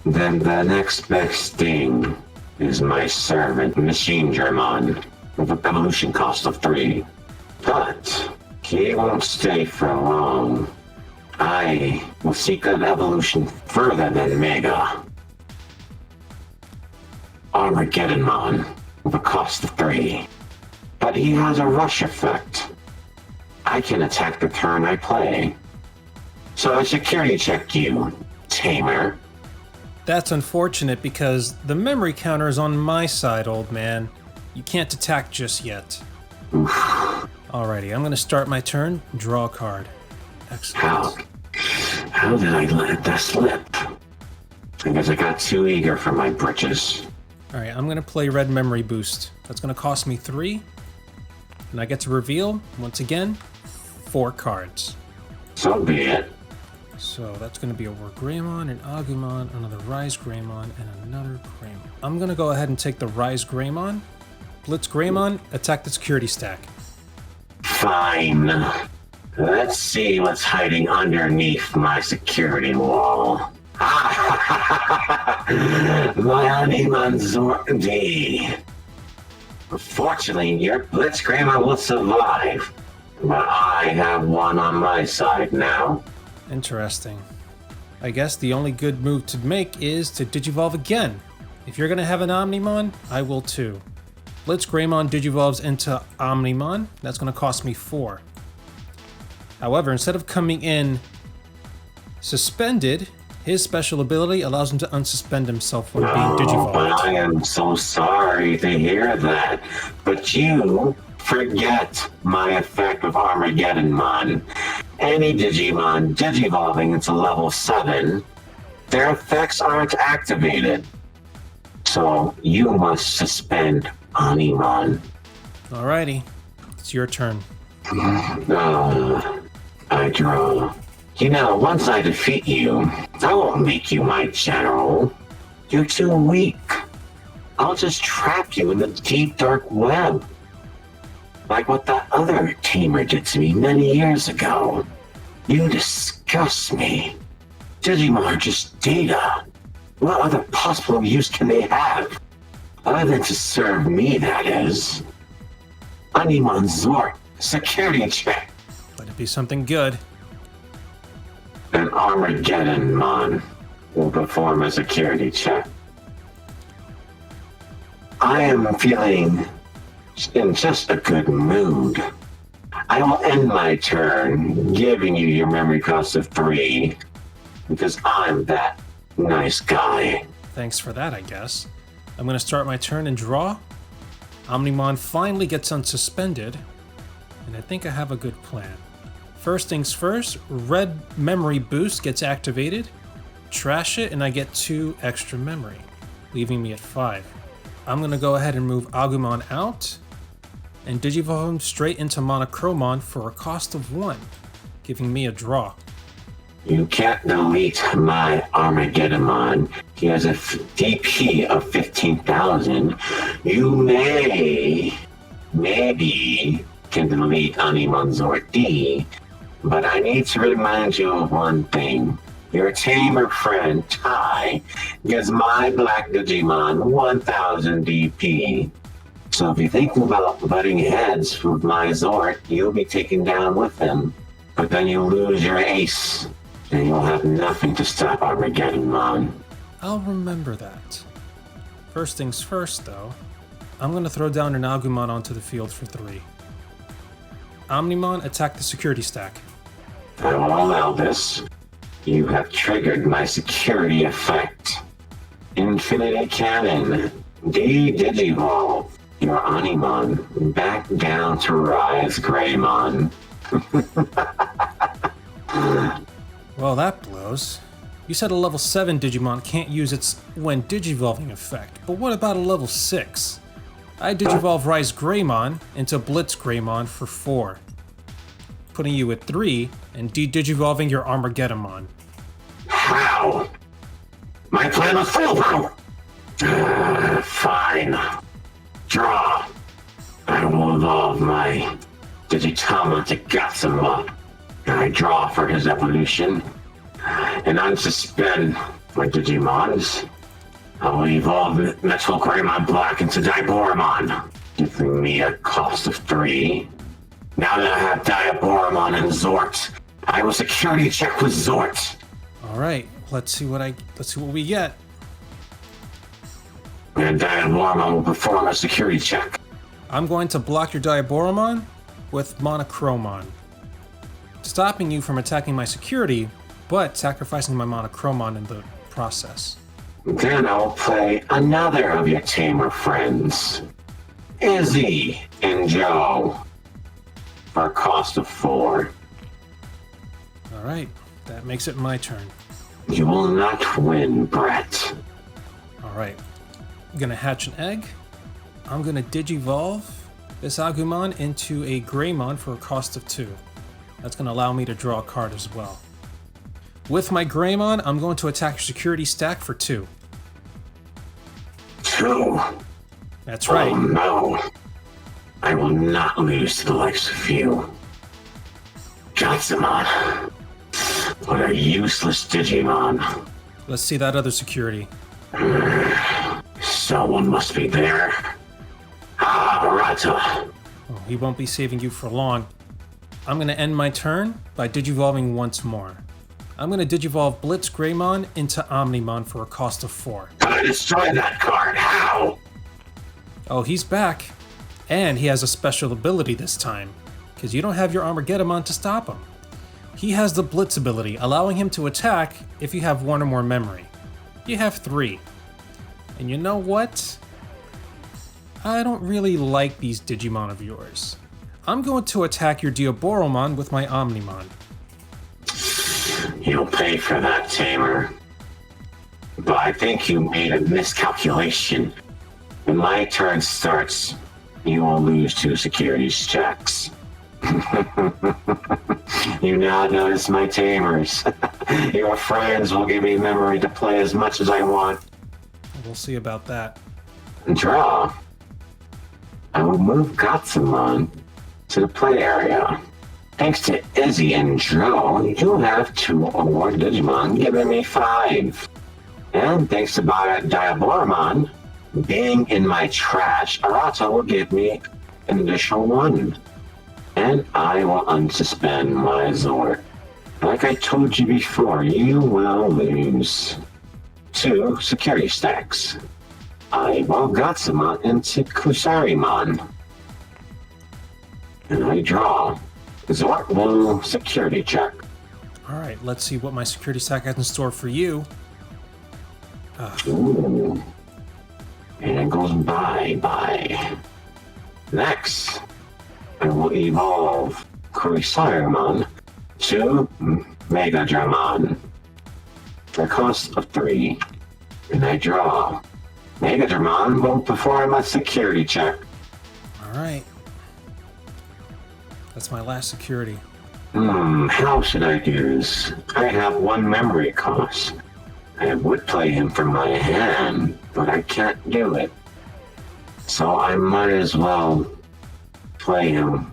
then the next best thing is my servant Machine Germon with an evolution cost of 3. But he won't stay for long. I will seek an evolution further than Mega. Armageddonmon with a cost of 3. But he has a rush effect. I can attack the turn I play. So I security check you, Tamer. That's unfortunate because the memory counter is on my side, old man. You can't attack just yet. Oof. Alrighty, I'm gonna start my turn, draw a card. Excellent. How did I let that slip? I guess I got too eager for my britches. Alright, I'm gonna play Red Memory Boost. That's gonna cost me 3. And I get to reveal, once again, 4 cards. So be it. So that's gonna be a War Greymon, an Agumon, another Rise Greymon, and another Greymon. I'm gonna go ahead and take the Rise Greymon. Blitz Greymon, attack the security stack. Fine. Let's see what's hiding underneath my security wall. My Honeyman Zordi. Fortunately, your Blitz Greymon will survive. But I have one on my side now. Interesting. I guess the only good move to make is to Digivolve again. If you're gonna have an Omnimon, I will too. Blitz Greymon Digivolves into Omnimon. That's gonna cost me 4. However, instead of coming in suspended, his special ability allows him to unsuspend himself when being Digivolved. I am so sorry to hear that, but you forget my effect with Armageddonmon. Any Digimon Digivolving into level 7, their effects aren't activated. So you must suspend Onimon. Alrighty, it's your turn. I draw. You know, once I defeat you, I won't make you my general. You're too weak. I'll just trap you in the deep dark web. Like what that other tamer did to me many years ago. You disgust me. Digimon are just data. What other possible use can they have? Other than to serve me, that is. Onimon Zort, security check. Let it be something good. An Armageddonmon will perform a security check. I am feeling in just a good mood. I will end my turn, giving you your memory cost of 3, because I'm that nice guy. Thanks for that, I guess. I'm going to start my turn and draw. Omnimon finally gets unsuspended, and I think I have a good plan. First things first, Red Memory Boost gets activated, trash it, and I get 2 extra memory, leaving me at 5. I'm going to go ahead and move Agumon out, and Digivolve him straight into Monochromon for a cost of 1, giving me a draw. You can't delete my Armageddonmon. He has a DP of 15,000. You maybe can delete Onimon Zord D, But I need to remind you of one thing. Your tamer friend, Ty, gives my black Digimon 1000 DP. So if you think about butting heads with my Zord, you'll be taken down with him. But then you lose your ace, and you'll have nothing to stop Armageddon. I'll remember that. First things first, though, I'm going to throw down an Analogman onto the field for 3. Omnimon, attack the security stack. I will allow this. You have triggered my security effect. Infinity Cannon. De-Digivolve your Animon back down to Rise Greymon. Well, that blows. You said a level 7 Digimon can't use its when Digivolving effect, but what about a level 6? I Digivolve Rise Greymon into Blitz Greymon for 4, putting you at 3 and de-Digivolving your Armageddon. How? My plan was foolproof! Fine. Draw. I will evolve my Digitama to Gatsuma. I draw for his evolution. And unsuspend my Digimons. I will evolve Metal Greymon Black into Diaboromon, giving me a cost of 3. Now that I have Diaboromon and Zort, I will security check with Zort. All right, let's see what we get. And Diaboromon will perform a security check. I'm going to block your Diaboromon with Monochromon, stopping you from attacking my security, but sacrificing my Monochromon in the process. Then I will play another of your tamer friends, Izzy and Joe, for a cost of 4. All right, that makes it my turn. You will not win, Brett. All right, I'm gonna hatch an egg. I'm gonna Digivolve this Agumon into a Greymon for a cost of 2. That's gonna allow me to draw a card as well. With my Greymon, I'm going to attack your security stack for 2. 2? That's right. Oh no. I will not lose to the likes of you. Gatsumon. What a useless Digimon. Let's see that other security. Someone must be there. Rata. Oh, he won't be saving you for long. I'm going to end my turn by Digivolving once more. I'm going to Digivolve Blitz Greymon into Omnimon for a cost of 4. I destroyed that card. How? Oh, he's back. And he has a special ability this time, because you don't have your Armageddon to stop him. He has the Blitz ability, allowing him to attack if you have 1 or more memory. You have 3. And you know what? I don't really like these Digimon of yours. I'm going to attack your Diaboromon with my Omnimon. You'll pay for that, Tamer. But I think you made a miscalculation. When my turn starts, you will lose 2 securities checks. You now notice my tamers. Your friends will give me memory to play as much as I want. We'll see about that. Draw. I will move Gatsumon to the play area. Thanks to Izzy and Joe, you'll have 2 or more Digimon giving me 5. And thanks to Diaboromon being in my trash, Arata will give me an additional 1. And I will unsuspend my Zord. Like I told you before, you will lose 2 security stacks. I will Gatsumon into Kusarimon. And I draw. Zord will security check. Alright, let's see what my security stack has in store for you. Ooh. And it goes bye-bye. Next, I will evolve Kusarimon to Megadramon for a cost of 3. And I draw. Megadramon will perform a security check. Alright. That's my last security. How should I do this? I have 1 memory cost. I would play him from my hand, but I can't do it. So I might as well play him.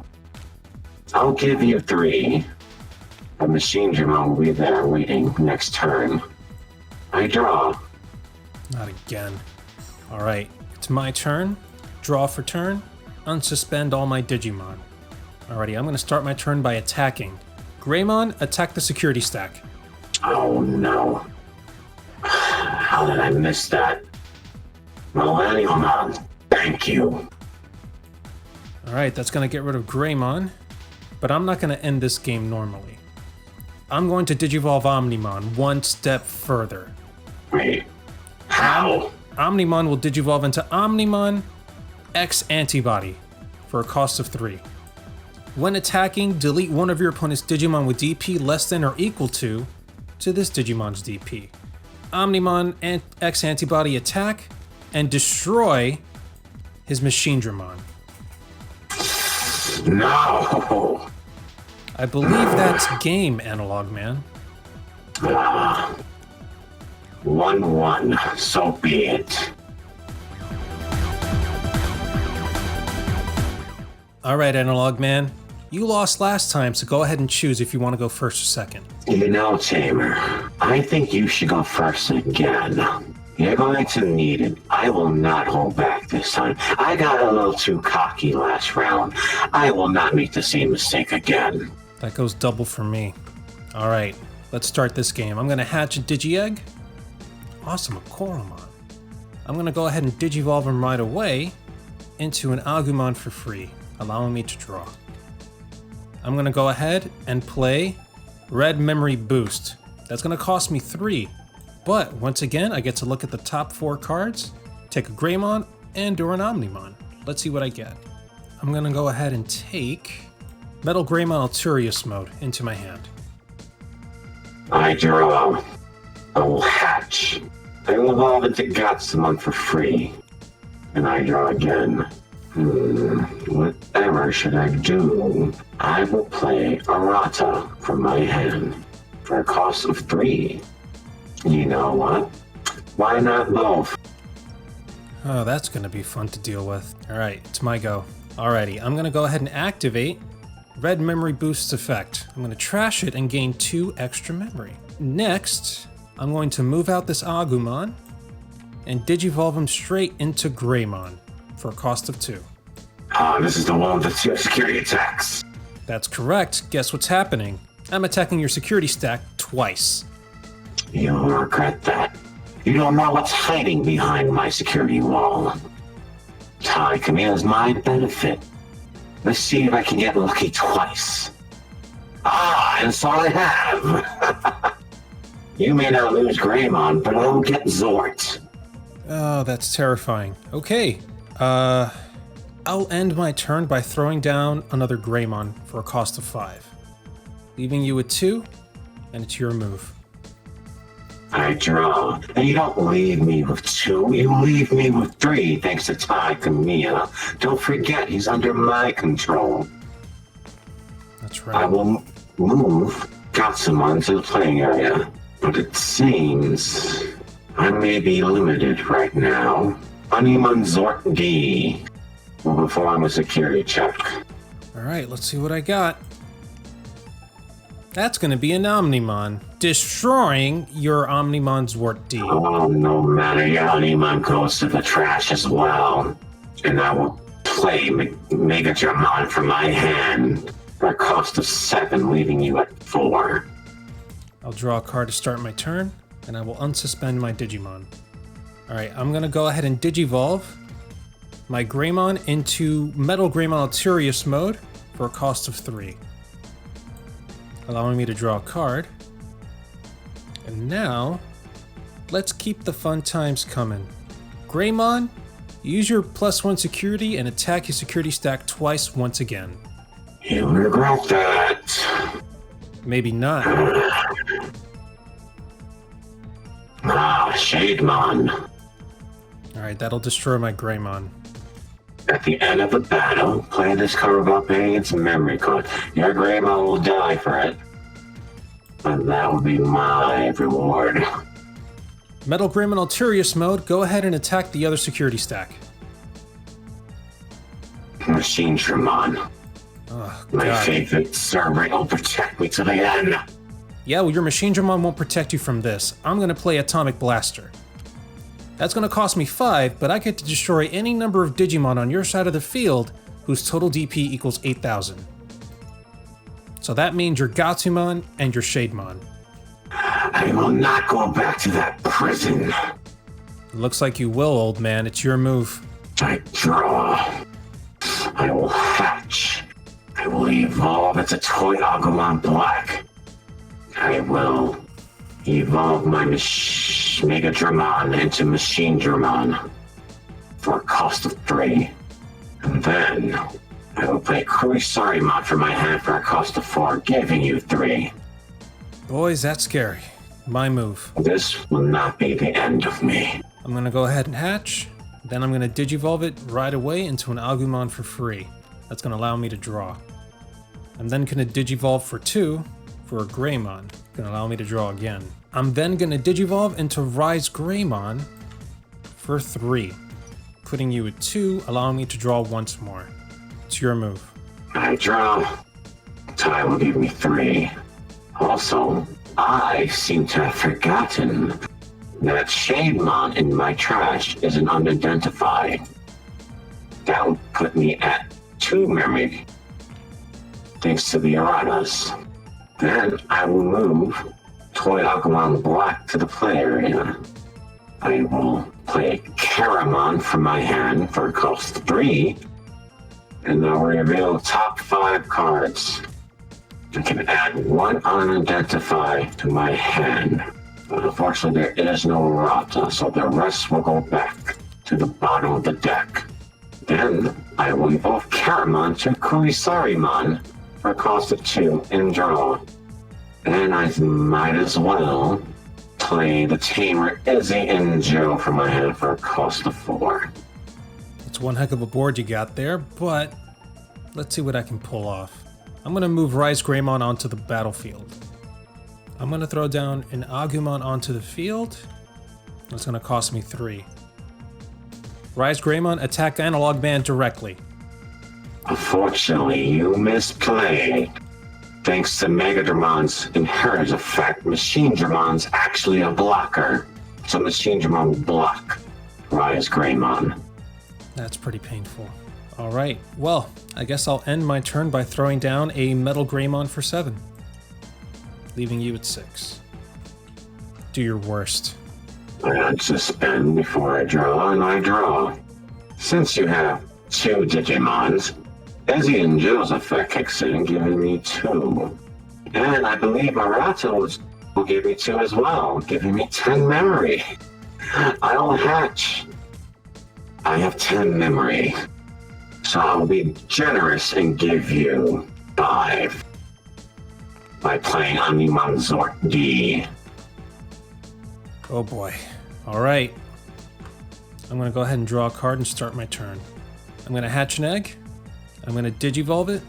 I'll give you 3. The machine Digimon will be there waiting next turn. I draw. Not again. Alright, it's my turn. Draw for turn. Unsuspend all my Digimon. Alrighty, I'm going to start my turn by attacking. Greymon, attack the security stack. Oh no. How did I miss that? Analogman, thank you. Alright, that's going to get rid of Greymon. But I'm not going to end this game normally. I'm going to Digivolve Omnimon one step further. Wait. How? Omnimon will Digivolve into Omnimon X Antibody for a cost of 3. When attacking, delete one of your opponent's Digimon with DP less than or equal to this Digimon's DP. Omnimon X Antibody attack and destroy his Machine Dramon. No! I believe that's game, Analogman. 1-1, so be it. Alright, Analogman. You lost last time, so go ahead and choose if you want to go first or second. You know, Tamer, I think you should go first again. You're going to need it. I will not hold back this time. I got a little too cocky last round. I will not make the same mistake again. That goes double for me. Alright, let's start this game. I'm going to hatch a Digi-Egg. Awesome, a Koromon. I'm going to go ahead and Digivolve him right away into an Agumon for free, allowing me to draw. I'm going to go ahead and play Red Memory Boost. That's going to cost me 3. But once again, I get to look at the top 4 cards, take a Greymon, and or an Omnimon. Let's see what I get. I'm going to go ahead and take Metal Greymon Alturius mode into my hand. I draw. I will hatch. I will evolve into Gatsumon for free. And I draw again. Whatever should I do? I will play Arata from my hand for a cost of 3. You know what? Why not both? Oh, that's going to be fun to deal with. Alright, it's my go. Alrighty, I'm going to go ahead and activate Red Memory Boost's effect. I'm going to trash it and gain 2 extra memory. Next, I'm going to move out this Agumon and Digivolve him straight into Greymon for a cost of 2. This is the one with the 2 security attacks. That's correct. Guess what's happening? I'm attacking your security stack twice. You'll regret that. You don't know what's hiding behind my security wall. Time commands my benefit. Let's see if I can get lucky twice. And so I have. You may not lose Greymon, but I'll get Zort. Oh, that's terrifying. Okay. I'll end my turn by throwing down another Greymon for a cost of 5. Leaving you with 2, and it's your move. I draw. And you don't leave me with 2, you leave me with 3, thanks to Tai Kamiya. Don't forget, he's under my control. That's right. I will move Gatsumon to the playing area, but it seems I may be limited right now. Honeyman Zort D will perform a security check. Alright, let's see what I got. That's going to be an Omnimon, destroying your Omnimon Zort D. Oh, no matter, your Honeyman goes to the trash as well. And I will play Mega Dramon from my hand for a cost of 7, leaving you at 4. I'll draw a card to start my turn, and I will unsuspend my Digimon. Alright, I'm going to go ahead and Digivolve my Greymon into Metal Greymon Alturius mode for a cost of 3. Allowing me to draw a card. And now, let's keep the fun times coming. Greymon, use your +1 security and attack your security stack twice once again. You'll regret that. Maybe not. Shademon. Alright, that'll destroy my Greymon. At the end of the battle, play this card without paying its memory card. Your Greymon will die for it. And that will be my reward. Metal Greymon Alturius mode, go ahead and attack the other security stack. Machine Dramon. Oh, Oh, My God. favorite servant will protect me to the end. Yeah, well, your Machine Dramon won't protect you from this. I'm gonna play Atomic Blaster. That's gonna cost me 5, but I get to destroy any number of Digimon on your side of the field whose total DP equals 8,000. So that means your Gatsumon and your Shademon. I will not go back to that prison. Looks like you will, old man. It's your move. I draw. I will hatch. I will evolve into Toy Agumon Black. I will evolve my Mega Dramon into Machine Dramon for a cost of 3. And then I will play Kurisarimon from my hand for a cost of 4, giving you 3. Boys, that's scary. My move. This will not be the end of me. I'm gonna go ahead and hatch. Then I'm gonna Digivolve it right away into an Agumon for free. That's gonna allow me to draw. I'm then gonna Digivolve for 2 for a Greymon. Gonna allow me to draw again. I'm then gonna Digivolve into Rise Greymon for 3. Putting you at 2, allowing me to draw once more. It's your move. I draw. Ty will give me 3. Also, I seem to have forgotten that Shademon in my trash is an unidentified. That would put me at 2 memory, thanks to the erratas. Then I will move Toy Agumon Black to the play area. I will play Caramon from my hand for a cost of 3, and I'll reveal top 5 cards. I can add 1 unidentified to my hand. But unfortunately, there is no errata, so the rest will go back to the bottom of the deck. Then I will evolve Caramon to Kurisarimon for a cost of 2 and draw. And I might as well play the Tamer Izzy and Joe from my hand for a cost of 4. It's one heck of a board you got there, but let's see what I can pull off. I'm going to move Rise Greymon onto the battlefield. I'm going to throw down an Agumon onto the field. That's going to cost me 3. Rise Greymon, attack Analogman directly. Unfortunately, you misplayed. Thanks to Mega Dramon's inherent effect, Machine Dramon's actually a blocker. So Machine Dramon will block Rise Greymon. That's pretty painful. Alright, well, I guess I'll end my turn by throwing down a Metal Greymon for 7. Leaving you at 6. Do your worst. I suspend before I draw, and I draw. Since you have 2 Digimons, Izzy and Joe's effect kicks in, giving me 2. And I believe Arato's will give me 2 as well, giving me 10 memory. I'll hatch. I have 10 memory. So I'll be generous and give you 5 by playing Animon Zort D. Oh boy. Alright. I'm going to go ahead and draw a card and start my turn. I'm going to hatch an egg. I'm going to Digivolve it.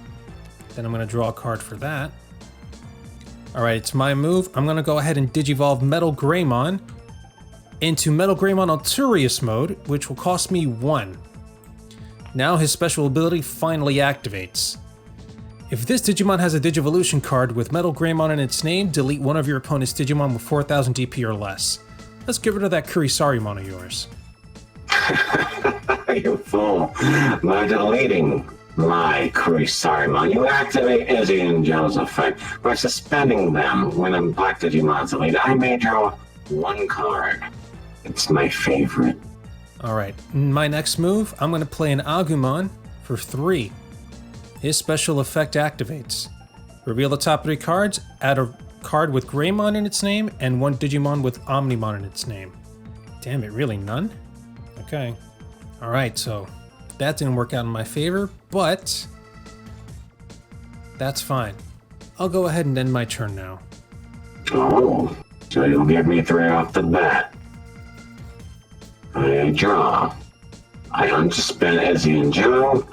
Then I'm going to draw a card for that. Alright, it's my move. I'm going to go ahead and Digivolve Metal Greymon into Metal Greymon Alturius mode, which will cost me 1. Now his special ability finally activates. If this Digimon has a Digivolution card with Metal Greymon in its name, delete one of your opponent's Digimon with 4,000 DP or less. Let's get rid of that Kurisarimon of yours. You fool. By deleting my Kurisarimon, you activate Izzy and Joe's effect. By suspending them when a black Digimon's deleted, I may draw 1 card. It's my favorite. Alright, my next move, I'm going to play an Agumon for 3. His special effect activates. Reveal the top 3 cards, add a card with Greymon in its name, and 1 Digimon with Omnimon in its name. Damn it, really none? Okay. Alright, so that didn't work out in my favor, but that's fine. I'll go ahead and end my turn now. Oh, so you'll give me 3 off the bat. I draw. I unsuspend Izzy and Joe.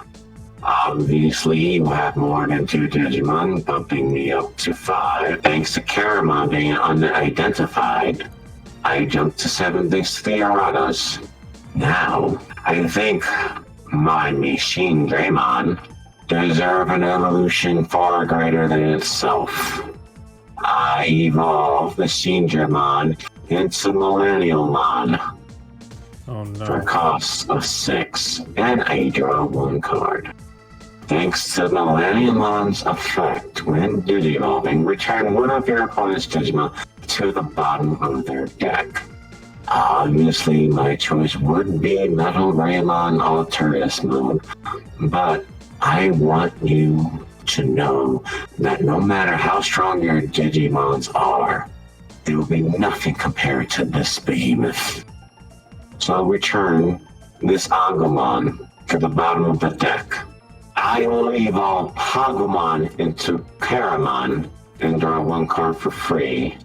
Obviously, you have more than 2 Digimon, bumping me up to 5. Thanks to Caramon being unidentified, I jumped to 7 thanks to the erratas. Now, I think my Machine Greymon deserve an evolution far greater than itself. I evolve the Seniormon into Millennialmon Oh for a no. cost of 6, and I draw 1 card. Thanks to Millennialmon's effect, when Digivolving, return one of your opponent's Digimon to the bottom of their deck. Obviously, my choice would be Metal Raymon Alterous mode, but I want you to know that no matter how strong your Digimons are, they will be nothing compared to this behemoth. So I'll return this Agumon to the bottom of the deck. I will evolve Hagumon into Paramon and draw 1 card for free.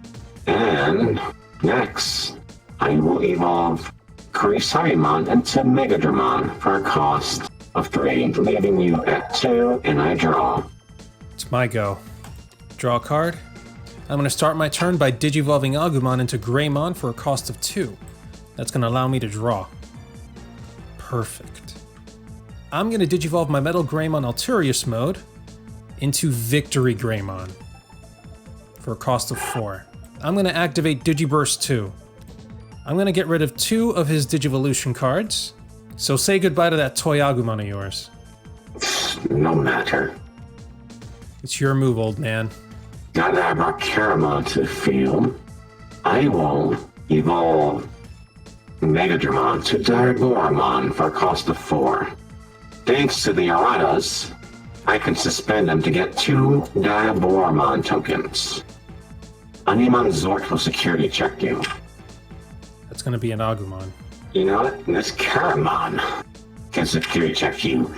And next, I will evolve Kurisaimon into Megadramon for a cost of 3, leaving you at 2, and I draw. It's my go. Draw a card. I'm going to start my turn by Digivolving Agumon into Greymon for a cost of 2. That's going to allow me to draw. Perfect. I'm going to Digivolve my Metal Greymon Alturius mode into Victory Greymon for a cost of 4. I'm going to activate Digiburst 2. I'm going to get rid of 2 of his Digivolution cards. So say goodbye to that toy Agumon of yours. No matter. It's your move, old man. Now that I brought Caramon to the field, I will evolve Megadramon to Diaboramon for a cost of 4. Thanks to the Aradas, I can suspend them to get 2 Diaboramon tokens. Animon Zort will security check you. That's going to be an Agumon. You know what? This Caramon can security check you.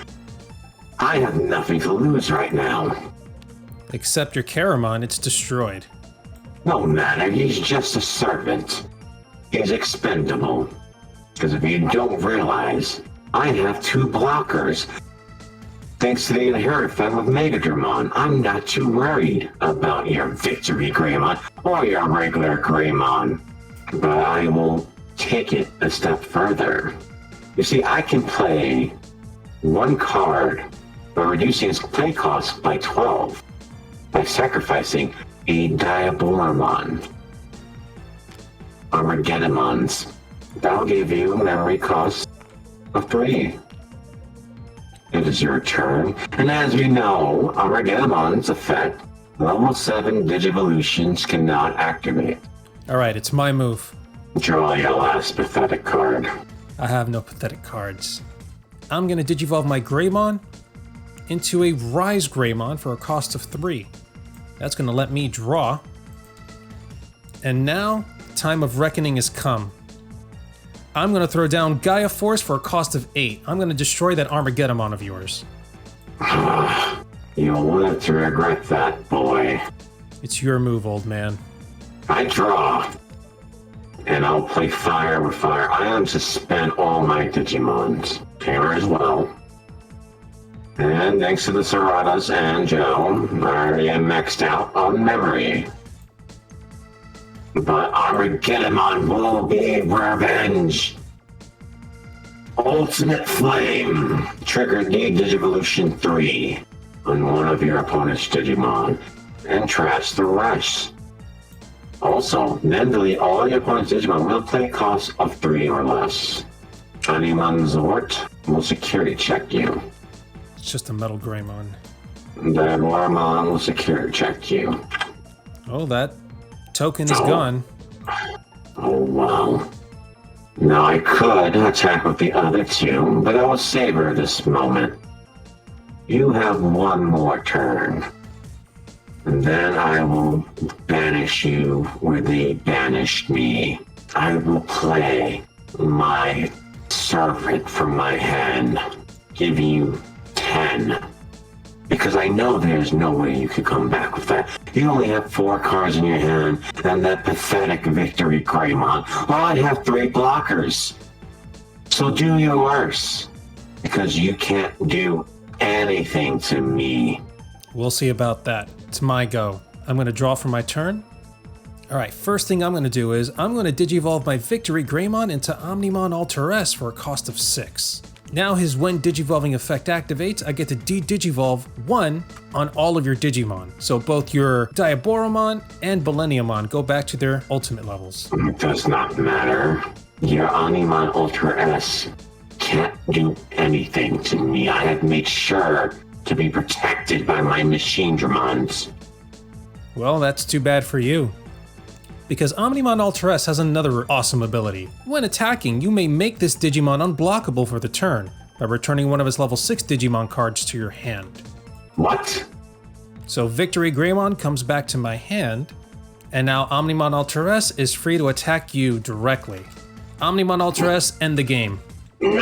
I have nothing to lose right now. Except your Caramon, it's destroyed. No matter, he's just a servant. He's expendable. Because if you don't realize, I have 2 blockers. Thanks to the inherent effect of Megadramon, I'm not too worried about your Victory Greymon or your regular Greymon. But I will take it a step further. You see, I can play 1 card by reducing its play cost by 12 by sacrificing a Diaboramon. Armageddonmons. That'll give you memory cost of 3. It is your turn, and as we know, Armageddonmon's effect, level 7 Digivolutions cannot activate. Alright, it's my move. Draw your last pathetic card. I have no pathetic cards. I'm going to Digivolve my Greymon into a Rise Greymon for a cost of 3. That's going to let me draw. And now, time of reckoning has come. I'm going to throw down Gaia Force for a cost of 8. I'm going to destroy that Armageddon of yours. You'll live to regret that, boy. It's your move, old man. I draw. And I'll play fire with fire. I unsuspend all my Digimons. Taylor as well. And thanks to the Seratas and Joe, I already am maxed out on memory. But Armageddon will be revenge. Ultimate Flame. Trigger Digivolution 3 on one of your opponent's Digimon and trash the rest. Also, then delete all your opponent's Digimon with a play cost of 3 or less. Animon Zort will security check you. It's just a Metal Greymon. Diaboramon will security check you. Oh, that token is gone. Oh, wow. Now I could attack with the other 2, but I will savor this moment. You have 1 more turn. And then I will banish you where they banished me. I will play my servant from my hand, give you 10. Because I know there's no way you could come back with that. You only have 4 cards in your hand, and that pathetic Victory Greymon. Well, I have 3 blockers. So do your worst. Because you can't do anything to me. We'll see about that. It's my go. I'm going to draw for my turn. Alright, first thing I'm going to do is I'm going to Digivolve my Victory Greymon into Omnimon Alteress for a cost of 6. Now his when Digivolving effect activates, I get to de-Digivolve 1 on all of your Digimon. So both your Diaboromon and Millenniumon go back to their ultimate levels. It does not matter. Your Animon Ultra S can't do anything to me. I have made sure to be protected by my machine Dramons. Well, that's too bad for you. Because Omnimon Ultra S has another awesome ability. When attacking, you may make this Digimon unblockable for the turn by returning one of his level 6 Digimon cards to your hand. What? So Victory Greymon comes back to my hand, and now Omnimon Ultra S is free to attack you directly. Omnimon Ultra S, end the game. No!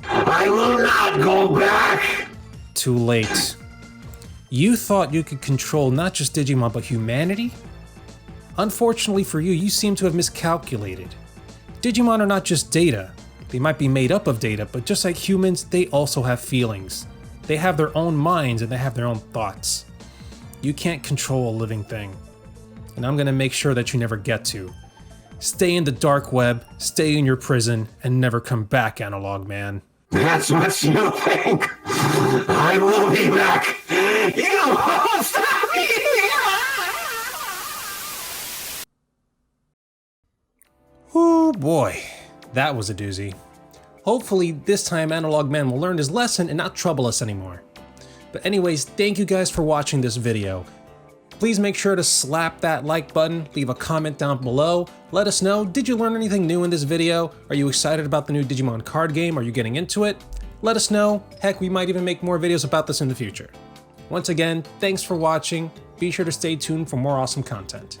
I will not go back! Too late. You thought you could control not just Digimon but humanity? Unfortunately for you, you seem to have miscalculated. Digimon are not just data. They might be made up of data, but just like humans, they also have feelings. They have their own minds and they have their own thoughts. You can't control a living thing. And I'm gonna make sure that you never get to. Stay in the dark web, stay in your prison, and never come back, Analogman. That's what you think. I will be back. You won't stop me. Oh boy, that was a doozy. Hopefully this time Analogman will learn his lesson and not trouble us anymore. But anyways, thank you guys for watching this video. Please make sure to slap that like button, leave a comment down below, let us know, did you learn anything new in this video? Are you excited about the new Digimon card game? Are you getting into it? Let us know, heck, we might even make more videos about this in the future. Once again, thanks for watching, be sure to stay tuned for more awesome content.